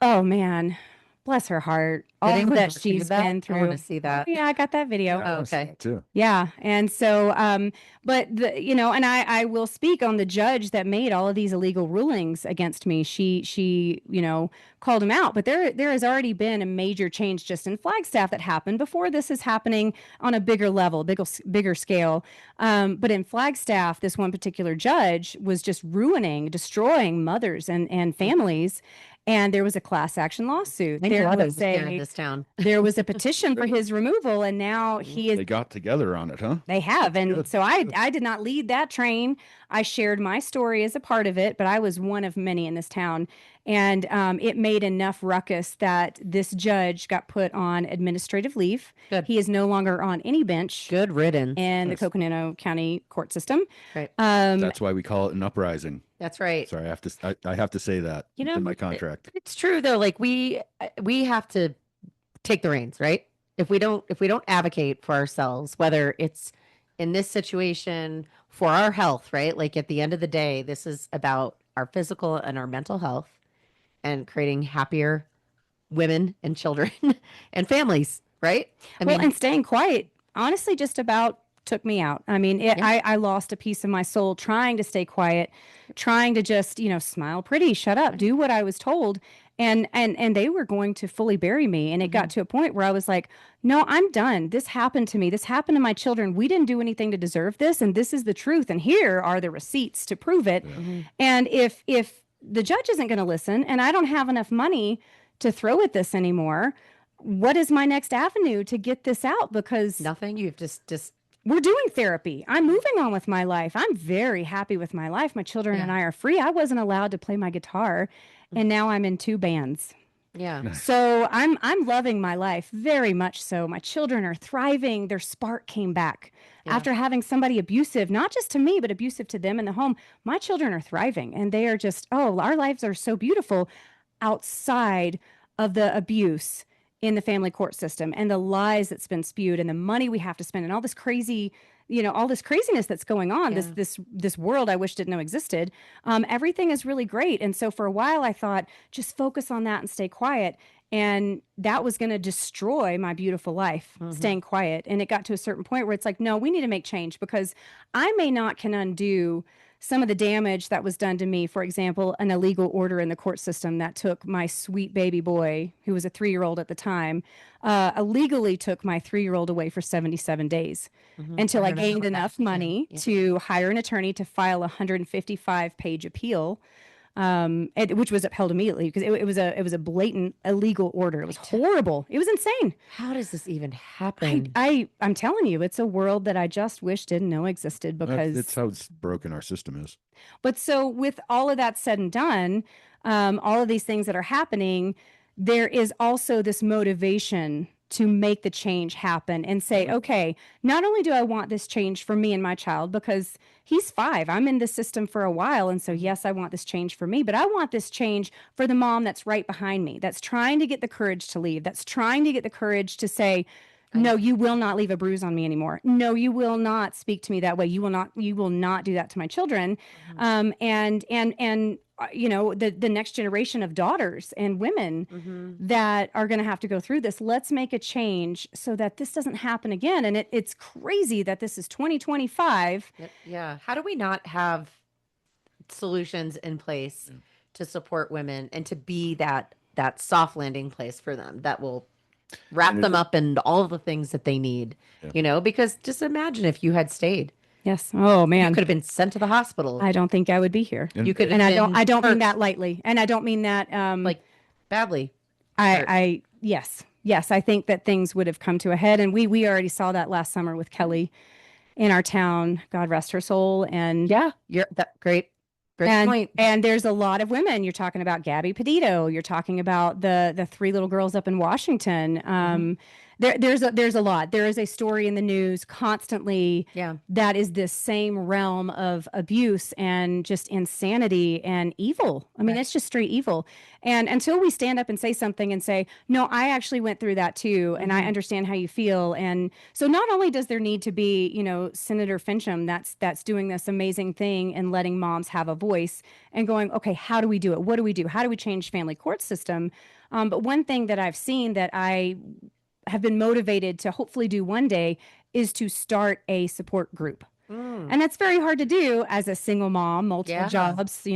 oh man, bless her heart. Did All anyone that record she's that? been I through. want to see that. Yeah, I got that video. Yeah, I Oh, wanna see okay. that too. Yeah. And so, but and I will speak on the judge that made all of these illegal rulings against me. She, called him out, but there has already been a major change just in Flagstaff that happened before this is happening on a bigger level, bigger scale. But in Flagstaff, this one particular judge was just destroying mothers and families. And there was a class action lawsuit. Thank There God I was was here in a this town. there was a petition for his removal, and now he is They got together on it, huh? they have. And good. so I did not lead that train. I shared my story as a part of it, but I was one of many in this town. And it made enough ruckus that this judge got put on administrative leave. Good. He is no longer on any bench Good riddance. in the Nice. Coconino County court system. Right. That's why we call it an uprising. That's right. Sorry, I have to say that You know, in my contract. It's true though. Like we have to take the reins, right? If we don't advocate for ourselves, whether it's in this situation for our health, right? Like at the end of the day, this is about our physical and our mental health and creating happier women and children and families, right? And staying quiet, honestly, just about took me out. I mean, I lost a piece of my soul trying to stay quiet, trying to just, smile pretty, shut up, do what I was told. And they were going to fully bury me. And it got to a point where I was like, no, I'm done. This happened to me. This happened to my children. We didn't do anything to deserve this. And this is the truth. And here are the receipts to prove it. And if the judge isn't going to listen and I don't have enough money to throw at this anymore, what is my next avenue to get this out? Because nothing. You've just we're doing therapy. I'm moving on with my life. I'm very happy with my life. My children and I are free. I wasn't allowed to play my guitar, and now I'm in 2 bands. yeah. So I'm loving my life very much so. My children are thriving. Their spark came back after having somebody abusive, not just to me, but abusive to them in the home. My children are thriving, and they are just, our lives are so beautiful outside of the abuse in the family court system and the lies that's been spewed and the money we have to spend and all this crazy, all this craziness that's going on, this world I wish didn't know existed. Everything is really great. And so for a while I thought, just focus on that and stay quiet. And that was going to destroy my beautiful life, staying quiet. And it got to a certain point where it's like, no, we need to make change because I may not can undo some of the damage that was done to me. For example, an illegal order in the court system that took my sweet baby boy, who was a 3-year-old at the time, illegally took my 3-year-old away for 77 days until I gained enough money to hire an attorney to file a 155-page appeal, which was upheld immediately because it was a blatant illegal order. It was horrible. It was insane. How does this even happen? I'm telling you, it's a world that I just wish didn't know existed because It's how broken our system is. But so with all of that said and done, all of these things that are happening, there is also this motivation to make the change happen and say, okay, not only do I want this change for me and my child, because he's 5, I'm in this system for a while. And so, yes, I want this change for me, but I want this change for the mom that's right behind me, that's trying to get the courage to leave, that's trying to get the courage to say, no, you will not leave a bruise on me anymore. No, you will not speak to me that way. You will not do that to my children. And the next generation of daughters and women that are going to have to go through this. Let's make a change so that this doesn't happen again. And it's crazy that this is 2025. Yeah. How do we not have solutions in place Yeah. to support women and to be that soft landing place for them that will wrap And them up in all of the things that they need, yeah. because just imagine if you had stayed. Yes. Oh You man. could have been sent to the hospital. I don't think I would be here. And You could And have been I don't mean hurt, that lightly. And I don't mean that like badly hurt. yes. Yes, I think that things would have come to a head, and we already saw that last summer with Kelly in our town. God rest her soul. Yeah, you're that great point. And there's a lot of women. You're talking about Gabby Petito. You're talking about the three little girls up in Washington. There's a lot. There is a story in the news constantly Yeah. that is this same realm of abuse and just insanity and evil. I mean, Right. it's just straight evil. And until we stand up and say something and say, no, I actually went through that too, and I understand how you feel. And so not only does there need to be, Senator Fincham that's doing this amazing thing and letting moms have a voice and going, okay, how do we do it? What do we do? How do we change family court system? But one thing that I've seen that I have been motivated to hopefully do one day is to start a support group. And that's very hard to do as a single mom, multiple Yeah. jobs,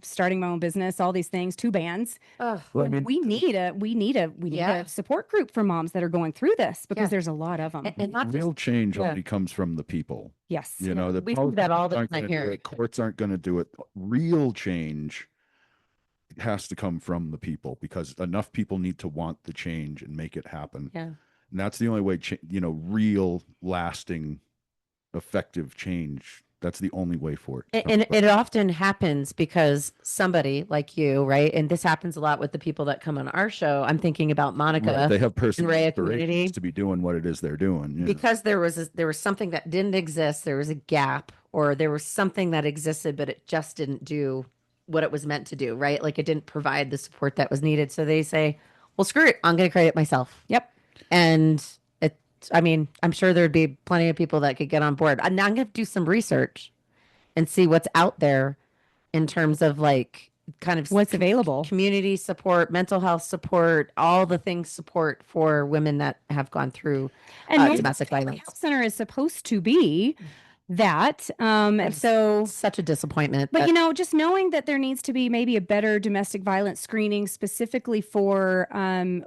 starting my own business, all these things, two bands. Ugh. Well, I mean, We need Yeah. a support group for moms that are going through this because Yeah. there's a lot of them. And not real just change yeah. only comes from the people. Yes. You know, the We see that all the politicians aren't time gonna do here. it, courts aren't going to do it. Real change has to come from the people because enough people need to want the change and make it happen. Yeah. And that's the only way, real, lasting, effective change. That's the only way for it. And it often happens because somebody like you, right? And this happens a lot with the people that come on our show. I'm thinking about Monica. Right. They have personal Rhea inspirations community. to be doing what it is they're doing. Yeah. Because there was something that didn't exist, there was a gap, or there was something that existed, but it just didn't do what it was meant to do, right? Like it didn't provide the support that was needed. So they say, well, screw it. I'm going to create it myself. Yep. And I'm sure there'd be plenty of people that could get on board. And now I'm going to do some research and see what's out there in terms of like kind of What's available. community support, mental health support, all the things support for women that have gone through And domestic the violence. health center is supposed to be that. And so Such a disappointment. But that- just knowing that there needs to be maybe a better domestic violence screening specifically for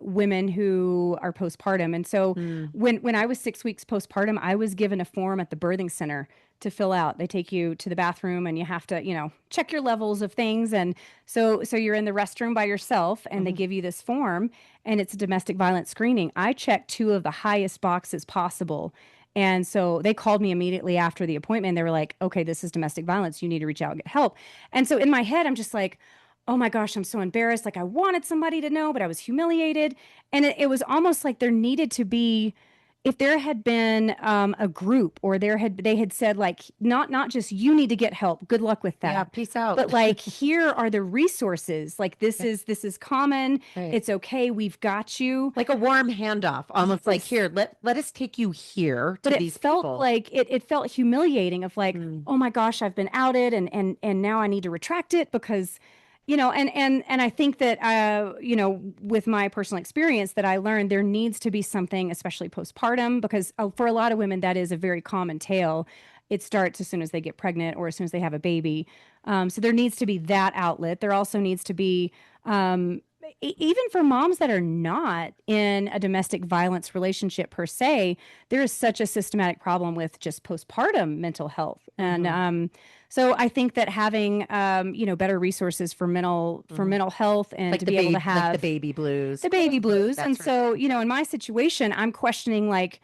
women who are postpartum. And so when I was 6 weeks postpartum, I was given a form at the birthing center to fill out. They take you to the bathroom and you have to, check your levels of things. And so you're in the restroom by yourself and they give you this form and it's a domestic violence screening. I checked two of the highest boxes possible. And so they called me immediately after the appointment. They were like, okay, this is domestic violence. You need to reach out and get help. And so in my head, I'm just like, oh my gosh, I'm so embarrassed. Like I wanted somebody to know, but I was humiliated. And it was almost like there needed to be, if there had been a group or they had said like, not just you need to get help. Good luck with that. yeah, peace out. But like, here are the resources. Like this is common. Right. It's okay. We've got you. like a warm handoff, almost like here, let us take you here to But these it felt people. like it felt humiliating of like, oh my gosh, I've been outed and now I need to retract it because, and I think that, with my personal experience that I learned there needs to be something, especially postpartum, because for a lot of women, that is a very common tale. It starts as soon as they get pregnant or as soon as they have a baby. So there needs to be that outlet. There also needs to be, even for moms that are not in a domestic violence relationship per se, there is such a systematic problem with just postpartum mental health. And so I think that having better resources for mental health and like to the be able to baby, have like the baby blues. the baby blues. That's And right. so, in my situation, I'm questioning like,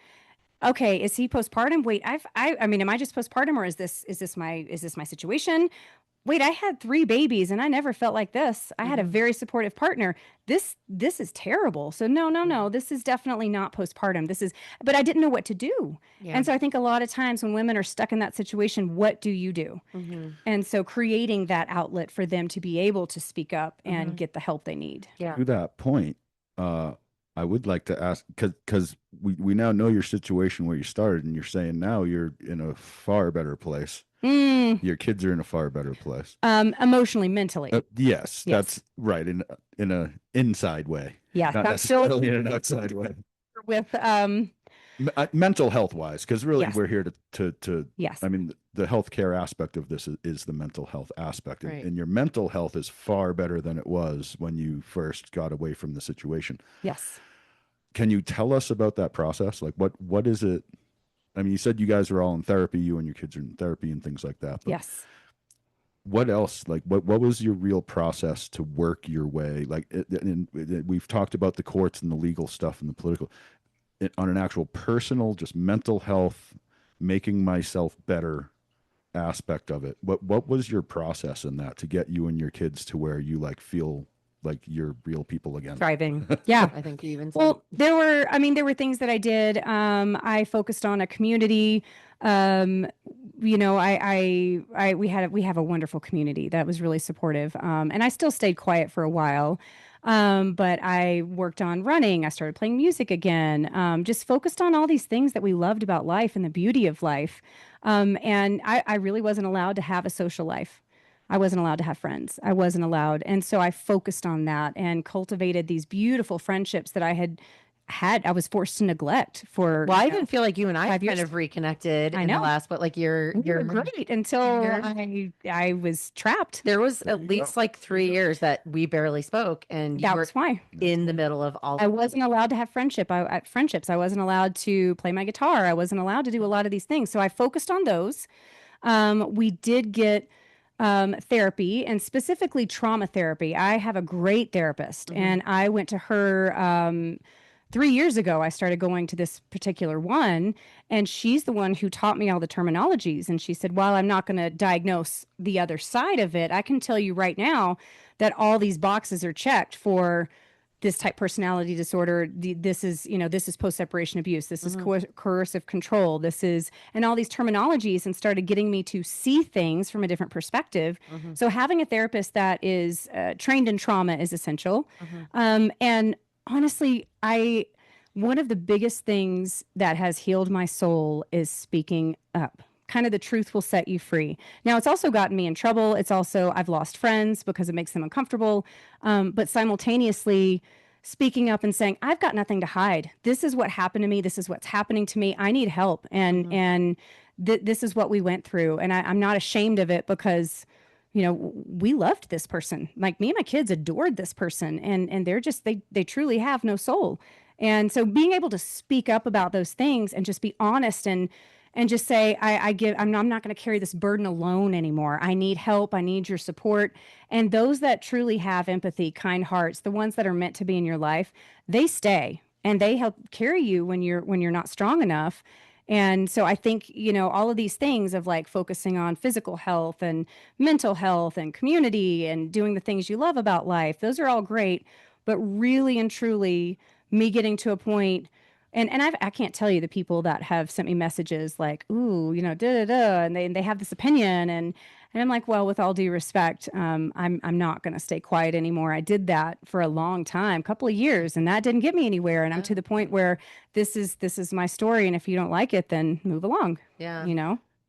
okay, is he postpartum? Wait, I mean, am I just postpartum or is this my situation? Wait, I had 3 babies and I never felt like this. I had a very supportive partner. This is terrible. So no, this is definitely not postpartum. But I didn't know what to do. Yeah. And so I think a lot of times when women are stuck in that situation, what do you do? And so creating that outlet for them to be able to speak up and get the help they need. Yeah. To that point, I would like to ask because we now know your situation where you started, and you're saying now you're in a far better place. Your kids are in a far better place. Emotionally, mentally. Yes, that's right. In a inside way, Yeah, not that's still necessarily in an outside way. with mental health wise, because really Yes. we're here to Yes. I mean, the healthcare aspect of this is the mental health aspect, Right. and your mental health is far better than it was when you first got away from the situation. Yes. Can you tell us about that process? Like, what is it? I mean, you said you guys are all in therapy, you and your kids are in therapy and things like that, but Yes. what else? Like, what was your real process to work your way? Like, we've talked about the courts and the legal stuff and the political, on an actual personal, just mental health, making myself better aspect of it. What was your process in that to get you and your kids to where you like feel like you're real people again? Thriving. Yeah. I think you even said. Well, there were things that I did. I focused on a community. We have a wonderful community that was really supportive. And I still stayed quiet for a while. But I worked on running. I started playing music again. Just focused on all these things that we loved about life and the beauty of life. And I really wasn't allowed to have a social life. I wasn't allowed to have friends. I wasn't allowed. And so I focused on that and cultivated these beautiful friendships that I was forced to neglect for. Well, I even feel like you and I 5 kind years. of reconnected I in the know. last, but like We were you're great until I was trapped. there was at least like 3 years that we barely spoke, and you That were was why. in the middle of all. I wasn't allowed to have friendships. I wasn't allowed to play my guitar. I wasn't allowed to do a lot of these things. So I focused on those. We did get therapy, and specifically trauma therapy. I have a great therapist, and I went to her 3 years ago. I started going to this particular one, and she's the one who taught me all the terminologies. And she said, while I'm not going to diagnose the other side of it, I can tell you right now that all these boxes are checked for this type personality disorder. This is, this is post-separation abuse. This is coercive control. This is, and all these terminologies, and started getting me to see things from a different perspective. So having a therapist that is trained in trauma is essential. And honestly, one of the biggest things that has healed my soul is speaking up. Kind of the truth will set you free. Now, it's also gotten me in trouble. It's also, I've lost friends because it makes them uncomfortable. But simultaneously, speaking up and saying, I've got nothing to hide. This is what happened to me. This is what's happening to me. I need help. And this is what we went through. And I'm not ashamed of it because, we loved this person. Like, me and my kids adored this person. And they're just, they truly have no soul. And so being able to speak up about those things and just be honest and just say, I'm not going to carry this burden alone anymore. I need help. I need your support. And those that truly have empathy, kind hearts, the ones that are meant to be in your life, they stay and they help carry you when you're not strong enough. And so I think, all of these things of like focusing on physical health and mental health and community and doing the things you love about life, those are all great. But really and truly, me getting to a point, and I can't tell you the people that have sent me messages like, ooh, da da da, and they have this opinion, and I'm like, well, with all due respect, I'm not going to stay quiet anymore. I did that for a long time, couple of years, and that didn't get me anywhere. And I'm to the point where this is my story, and if you don't like it, then move along. Yeah.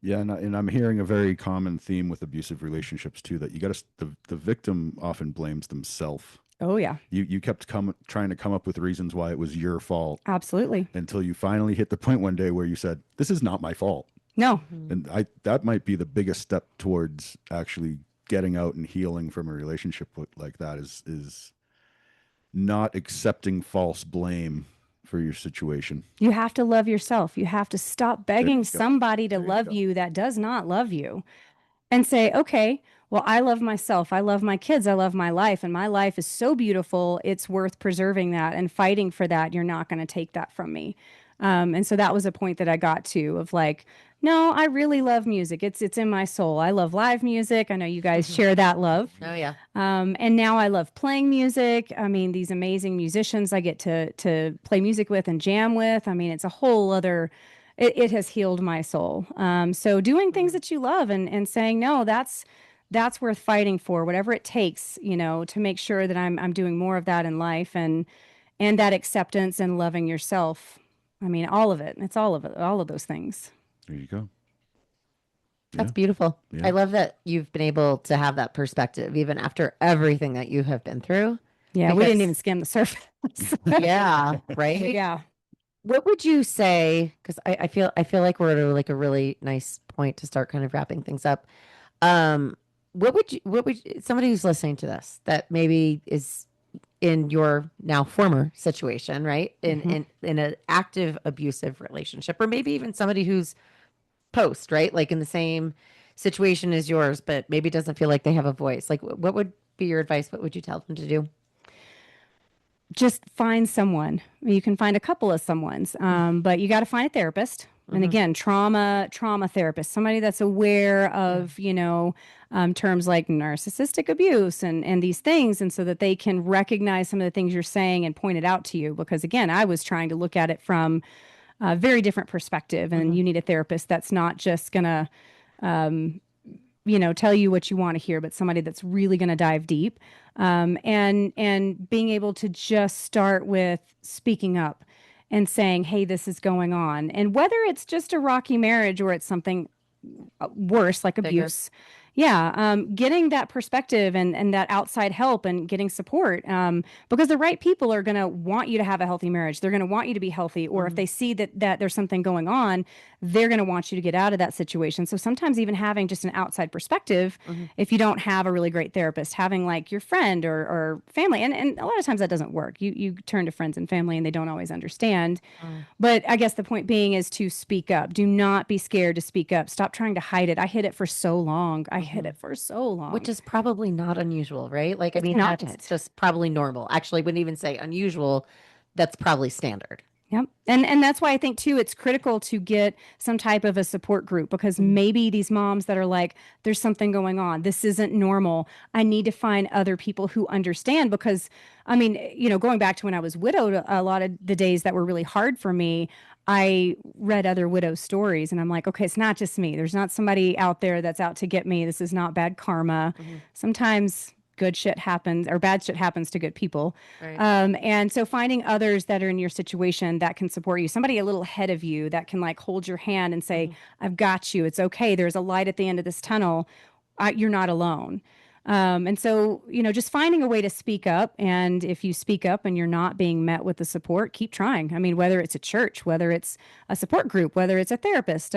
Yeah, and I'm hearing a very common theme with abusive relationships too, that you got to the victim often blames themselves. Oh yeah. You kept trying to come up with reasons why it was your fault. Absolutely. Until you finally hit the point one day where you said, "This is not my fault." No. And that might be the biggest step towards actually getting out and healing from a relationship like that is not accepting false blame for your situation. You have to love yourself. You have to stop begging somebody to love you that does not love you. And say, okay, well, I love myself. I love my kids. I love my life. And my life is so beautiful. It's worth preserving that and fighting for that. You're not going to take that from me. And so that was a point that I got to of like, no, I really love music. It's in my soul. I love live music. I know you guys share that love. Oh yeah. And now I love playing music. I mean, these amazing musicians I get to play music with and jam with. I mean, it's a whole other. It has healed my soul. So doing things that you love and saying, no, that's worth fighting for, whatever it takes, to make sure that I'm doing more of that in life and that acceptance and loving yourself. I mean, all of it. It's all of it, all of those things. There you go. That's beautiful. Yeah. I love that you've been able to have that perspective, even after everything that you have been through. Yeah, we didn't even skim the surface. Yeah, right? Yeah. What would you say? Because I feel like we're at like a really nice point to start kind of wrapping things up. Um, what would somebody who's listening to this that maybe is in your now former situation, right? Mhm. In an active abusive relationship, or maybe even somebody who's post, right? Like in the same situation as yours, but maybe doesn't feel like they have a voice. Like what would be your advice? What would you tell them to do? Just find someone. You can find a couple of someone's, but you got to find a therapist. And Mm-hmm. again, trauma therapist, somebody that's aware of, terms like narcissistic abuse and these things. And so that they can recognize some of the things you're saying and point it out to you. Because again, I was trying to look at it from a very different perspective. And Mm-hmm. you need a therapist that's not just going to, tell you what you want to hear, but somebody that's really going to dive deep, and being able to just start with speaking up and saying, "Hey, this is going on," and whether it's just a rocky marriage or it's something worse like Bigger. abuse. Yeah, getting that perspective and that outside help and getting support, because the right people are going to want you to have a healthy marriage. They're going to want you to be healthy, or if Mm-hmm. they see that there's something going on, they're going to want you to get out of that situation. So sometimes even having just an outside perspective, Mm-hmm. if you don't have a really great therapist, having like your friend or family, and a lot of times that doesn't work. You turn to friends and family and they don't always understand. Mm. But I guess the point being is to speak up. Do not be scared to speak up. Stop trying to hide it. I hid it for so long. I hid Mm-hmm. it for so long. Which is probably not unusual, right? Like, I It's mean, that's not. just probably normal. Actually, I wouldn't even say unusual. That's probably standard. Yep. And that's why I think too it's critical to get some type of a support group, because Mhm. maybe these moms that are like there's something going on. This isn't normal. I need to find other people who understand, because I mean, going back to when I was widowed, a lot of the days that were really hard for me, I read other widow stories and I'm like, okay, it's not just me. There's not somebody out there that's out to get me. This is not bad karma. Mhm. Sometimes good shit happens or bad shit happens to good people. Right. And so finding others that are in your situation that can support you, somebody a little ahead of you that can like hold your hand and say, Mhm. I've got you. It's okay. There's a light at the end of this tunnel. You're not alone. And so, just finding a way to speak up. And if you speak up and you're not being met with the support, keep trying. I mean, whether it's a church, whether it's a support group, whether it's a therapist,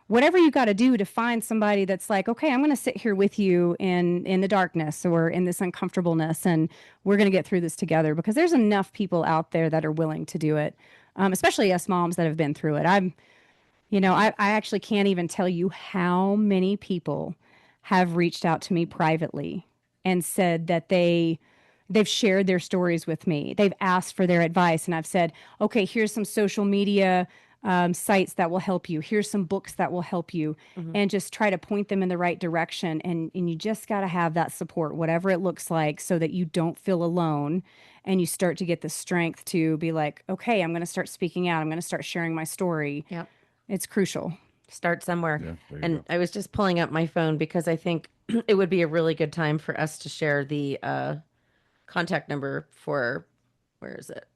whatever you got to do to find somebody that's like, okay, I'm going to sit here with you in the darkness or in this uncomfortableness, and we're going to get through this together, because there's enough people out there that are willing to do it, especially us moms that have been through it. I actually can't even tell you how many people have reached out to me privately and said that they've shared their stories with me. They've asked for their advice, and I've said, okay, here's some social media sites that will help you. Here's some books that will help you, Mhm. and just try to point them in the right direction. And you just got to have that support, whatever it looks like, so that you don't feel alone, and you start to get the strength to be like, okay, I'm going to start speaking out. I'm going to start sharing my story. Yep. It's crucial. Start somewhere. Yeah, there you And go. I was just pulling up my phone because I think it would be a really good time for us to share the contact number for, where is it?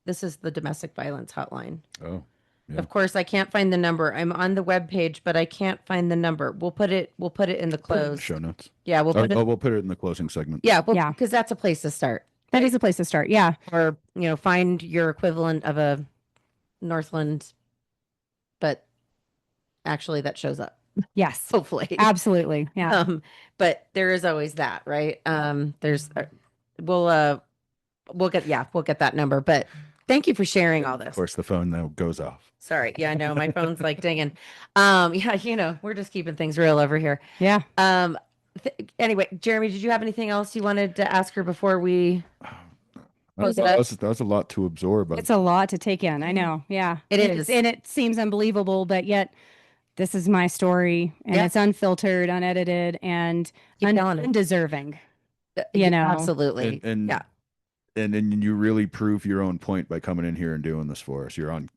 This is the domestic violence hotline. Oh, yeah. Of course, I can't find the number. I'm on the web page, but I can't find the number. We'll put it in the Put it in the closed. show notes. Yeah, we'll Oh, put it. oh, we'll put it in the closing segment. Yeah, well, Yeah, because that's a place to start. that is a place to start. Yeah. Or, find your equivalent of a Northland, but actually that shows up, Yes. hopefully. Absolutely. Yeah. But there is always that, right? There's we'll we'll get that number. But thank you for sharing all Of this. course, the phone now goes off. Sorry. Yeah, I know my phone's like dinging. Yeah, we're just keeping things real over here. Yeah. Anyway, Jeremy, did you have anything else you wanted to ask her before we close it up? That was a lot to absorb. It's a lot to take in. I know. Yeah. It is. And it seems unbelievable, but yet this is my story, and Yeah. it's unfiltered, unedited, and Keep telling it. undeserving. Yeah, absolutely. And Yeah. and then you really prove your own point by coming in here and doing this for us. You're on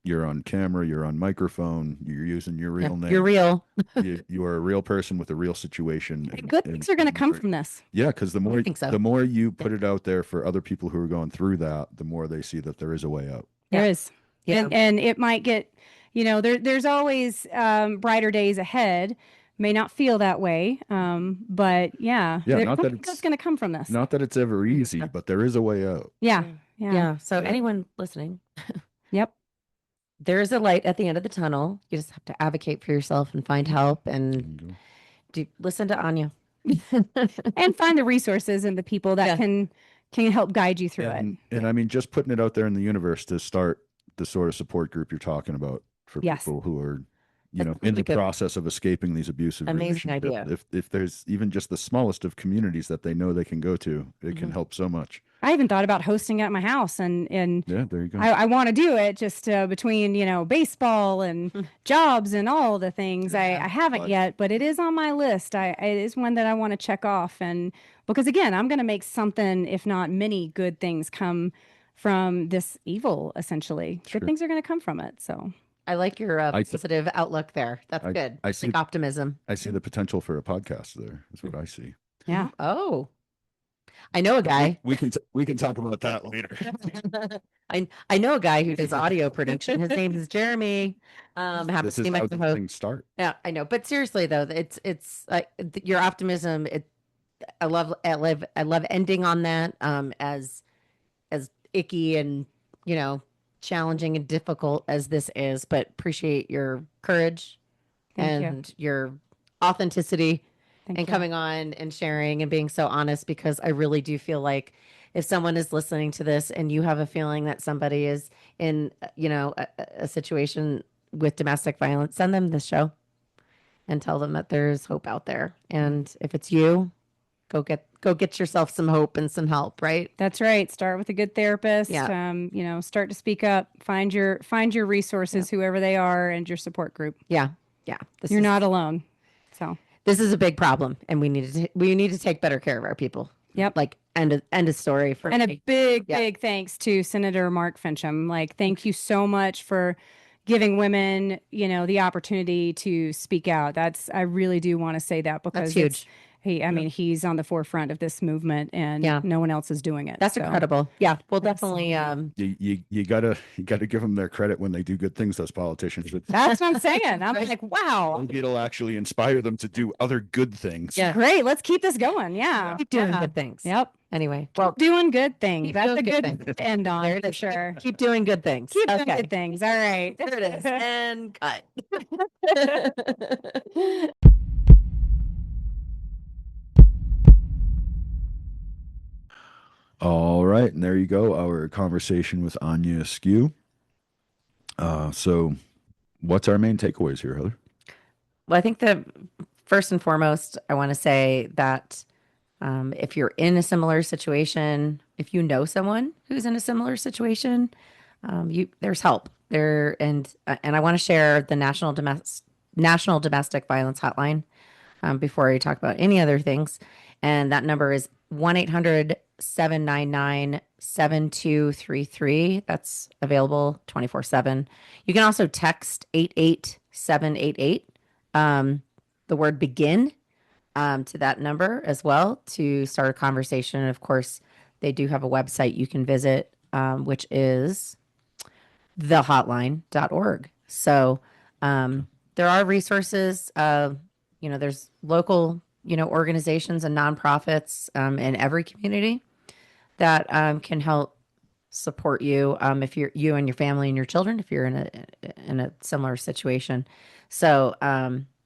camera, you're on microphone, you're using your real name. You're real. You are a real person with a real situation. And good things are going to come from this. Yeah, because I think so. the more you put it out there for other people who are going through that, the more they see that there is a way out. There Yeah. is. Yeah. And it might get, there's always brighter days ahead. May not feel that way. But yeah, Yeah, there's not that something it's that's going to come from this. not that it's ever easy, but there is a way out. Yeah. Yeah. Yeah. So Yeah. anyone listening, Yep. There is a light at the end of the tunnel. You just have to advocate for yourself and find help There and you go. listen to Anya. And find the resources and the people that Yeah. can help guide you through it. And I mean, just putting it out there in the universe to start the sort of support group you're talking about for Yes. people who are, That's in really the good. process of escaping these abusive Amazing relationships. idea. If there's even just the smallest of communities that they know they can go to, it can Mhm. help so much. I even thought about hosting at my house, and Yeah, there you go. I want to do it just between baseball and jobs and all the things. I haven't But yet, but it is on my list. It is one that I want to check off, and because again, I'm going to make something, if not many, good things come from this evil. Essentially, good sure. things are going to come from it. So I like your I th- positive outlook there. That's I good. I see Like optimism. I see the potential for a podcast there. Is what I see. yeah, Oh, I know a We guy. we can talk about that later. I know a guy who does audio production. His name is Jeremy. Happens This to is be my how co-host. things start. Yeah, I know. But seriously though, it's your optimism. I love ending on that. As icky and you know challenging and difficult as this is, but appreciate your courage thank you, and your authenticity and thank you. coming on and sharing and being so honest because I really do feel like if someone is listening to this and you have a feeling that somebody is in a situation with domestic violence, send them this show and tell them that there's hope out there. And if it's you, go get yourself some hope and some help, right? That's right. Start with a good therapist. Yeah. Start to speak up. Find your Yeah. resources, whoever they are, and your support group. Yeah. Yeah. This You're is not alone. So, this is a big problem and we need to take better care of our people. yep. Like end of story for And a me. big, Yeah. big thanks to Senator Mark Fincham. Like, thank you so much for giving women, the opportunity to speak out. I really do want to say that That's because huge. I mean, he's on the forefront of this movement and Yeah. no one else is doing it. That's So, incredible. Yeah. We'll That's- definitely You gotta give them their credit when they do good things. Those politicians. that's what I'm saying. I'm like, wow, Maybe it'll actually inspire them to do other good things. Yeah. great. Let's keep this going. Yeah. keep doing Yeah. good things. Yep. Anyway, well, Doing good things. keep That's doing a good good things. end on there it for is. sure. Keep doing good things. Keep doing Okay. good things. All right. There it is. And cut. All right, and there you go. Our conversation with Anya Askew. So what's our main takeaways here, Heather? Well, I think that first and foremost, I want to say that if you're in a similar situation, if you know someone who's in a similar situation, there's help there, and I want to share the National Domestic Violence Hotline before I talk about any other things, and that number is 1-800-799-7233. That's available 24/7. You can also text 88788. The word begin to that number as well to start a conversation. And of course, they do have a website you can visit, which is thehotline.org. So there are resources. There's local, organizations and nonprofits in every community that can help support you if you and your family and your children if you're in a similar situation. So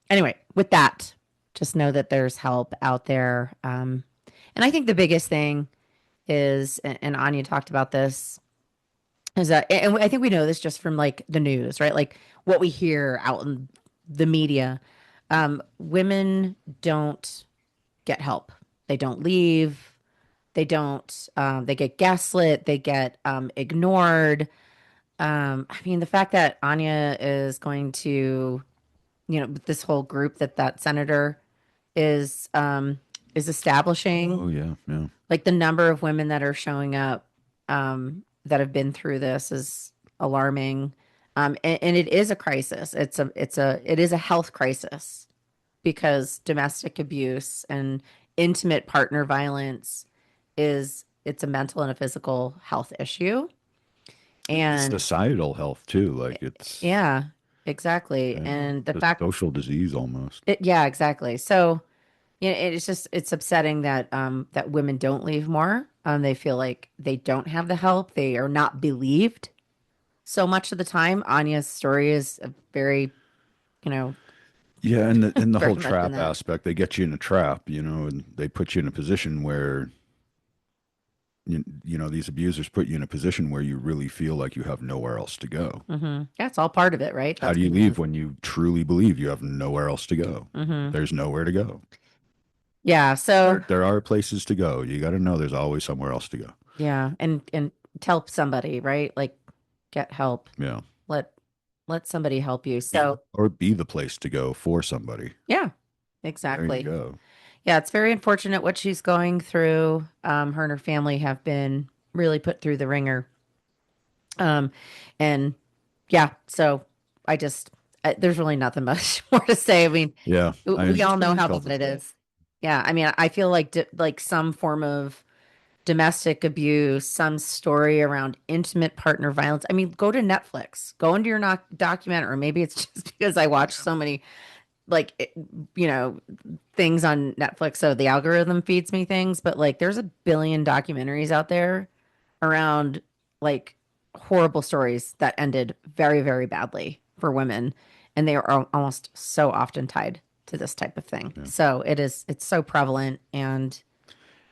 anyway, with that, just know that there's help out there. And I think the biggest thing is, and Anya talked about this, is that, and I think we know this just from like the news, right? Like what we hear out in the media. Women don't get help. They don't leave. They don't, they get gaslit. They get ignored. I mean, the fact that Anya is going to, this whole group that senator is establishing, Oh yeah, yeah. like the number of women that are showing up that have been through this is alarming. And it is a crisis. It is a health crisis because domestic abuse and intimate partner violence it's a mental and a physical health issue. And Societal health too. Like it's yeah, exactly. yeah, And the a fact social disease almost. yeah, exactly. So it's upsetting that women don't leave more. They feel like they don't have the help. They are not believed. so much of the time. Anya's story is a very, you know, Yeah, and the very whole much in trap that. aspect, they get you in a trap, and they put you in a position where these abusers put you in a position where you really feel like you have nowhere else to go. Yeah, it's all part of it, right? How That's do you leave when you truly believe you have nowhere else to go? There's nowhere to go. yeah. So There are places to go. You got to know there's always somewhere else to go. yeah, and tell somebody, right? Like get help. Yeah. Let let somebody help you. So Or be the place to go for somebody. yeah, There you exactly. go. Yeah, it's very unfortunate what she's going through. Her and her family have been really put through the ringer. Um, and yeah, so I just there's really nothing much more to say. I mean, Yeah. we all know how felt bad it is. Yeah, I mean, I feel like like some form of domestic abuse, some story around intimate partner violence. I mean, go to Netflix, go into your documentary, or maybe it's just because I watch so many like you know things on Netflix, so the algorithm feeds me things. But like, there's a billion documentaries out there around like horrible stories that ended very, very badly for women, and they are almost so often tied to this type of thing. Yeah. So it's so prevalent, and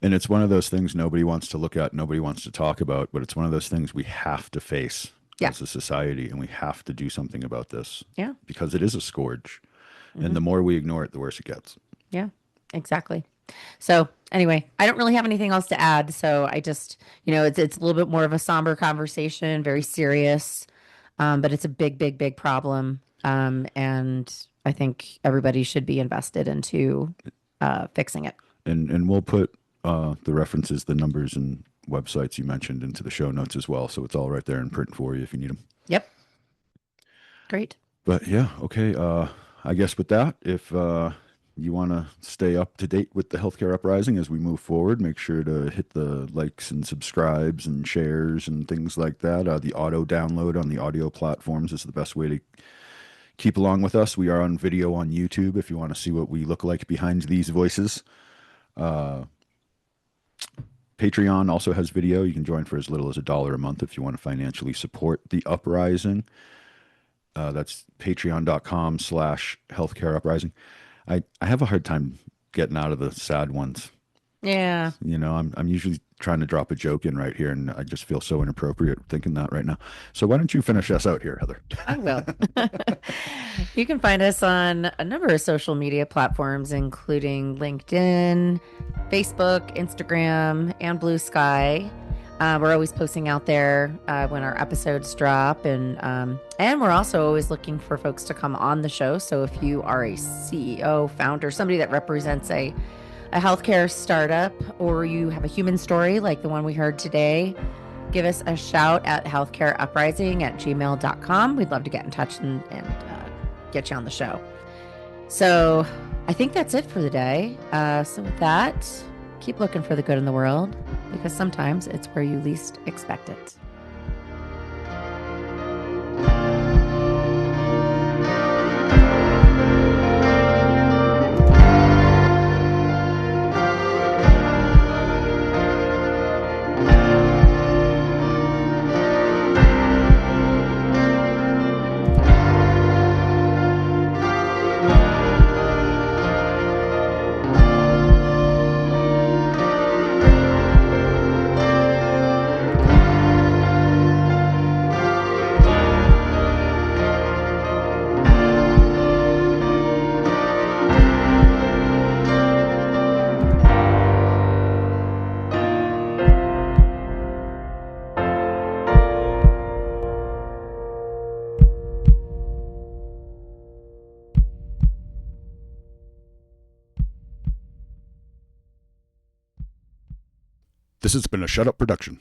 And it's one of those things nobody wants to look at, nobody wants to talk about, but it's one of those things we have to face yeah, as a society, and we have to do something about this yeah, because it is a scourge. And hmm the more we ignore it, the worse it gets. yeah, exactly. So anyway, I don't really have anything else to add. So I just, it's a little bit more of a somber conversation, very serious, but it's a big, big, big problem. And I think everybody should be invested into fixing it. And we'll put the references, the numbers, and websites you mentioned into the show notes as well. So it's all right there in print for you if you need them. Yep. Great. But yeah, okay. I guess with that, if you want to stay up to date with the Healthcare Uprising as we move forward, make sure to hit the likes and subscribes and shares and things like that. The auto download on the audio platforms is the best way to keep along with us. We are on video on YouTube if you want to see what we look like behind these voices. Patreon also has video. You can join for as little as $1 a month if you want to financially support the Uprising. That's patreon.com/healthcare uprising. I have a hard time getting out of the sad ones. Yeah. I'm usually trying to drop a joke in right here, and I just feel so inappropriate thinking that right now. So why don't you finish us out here, Heather? I will. You can find us on a number of social media platforms, including LinkedIn, Facebook, Instagram, and Blue Sky. We're always posting out there when our episodes drop, and we're also always looking for folks to come on the show. So if you are a CEO, founder, somebody that represents a healthcare startup, or you have a human story like the one we heard today, give us a shout at healthcareuprising@gmail.com. We'd love to get in touch and get you on the show. So I think that's it for the day. So with that, keep looking for the good in the world, because sometimes it's where you least expect it. This has been a Shut Up production.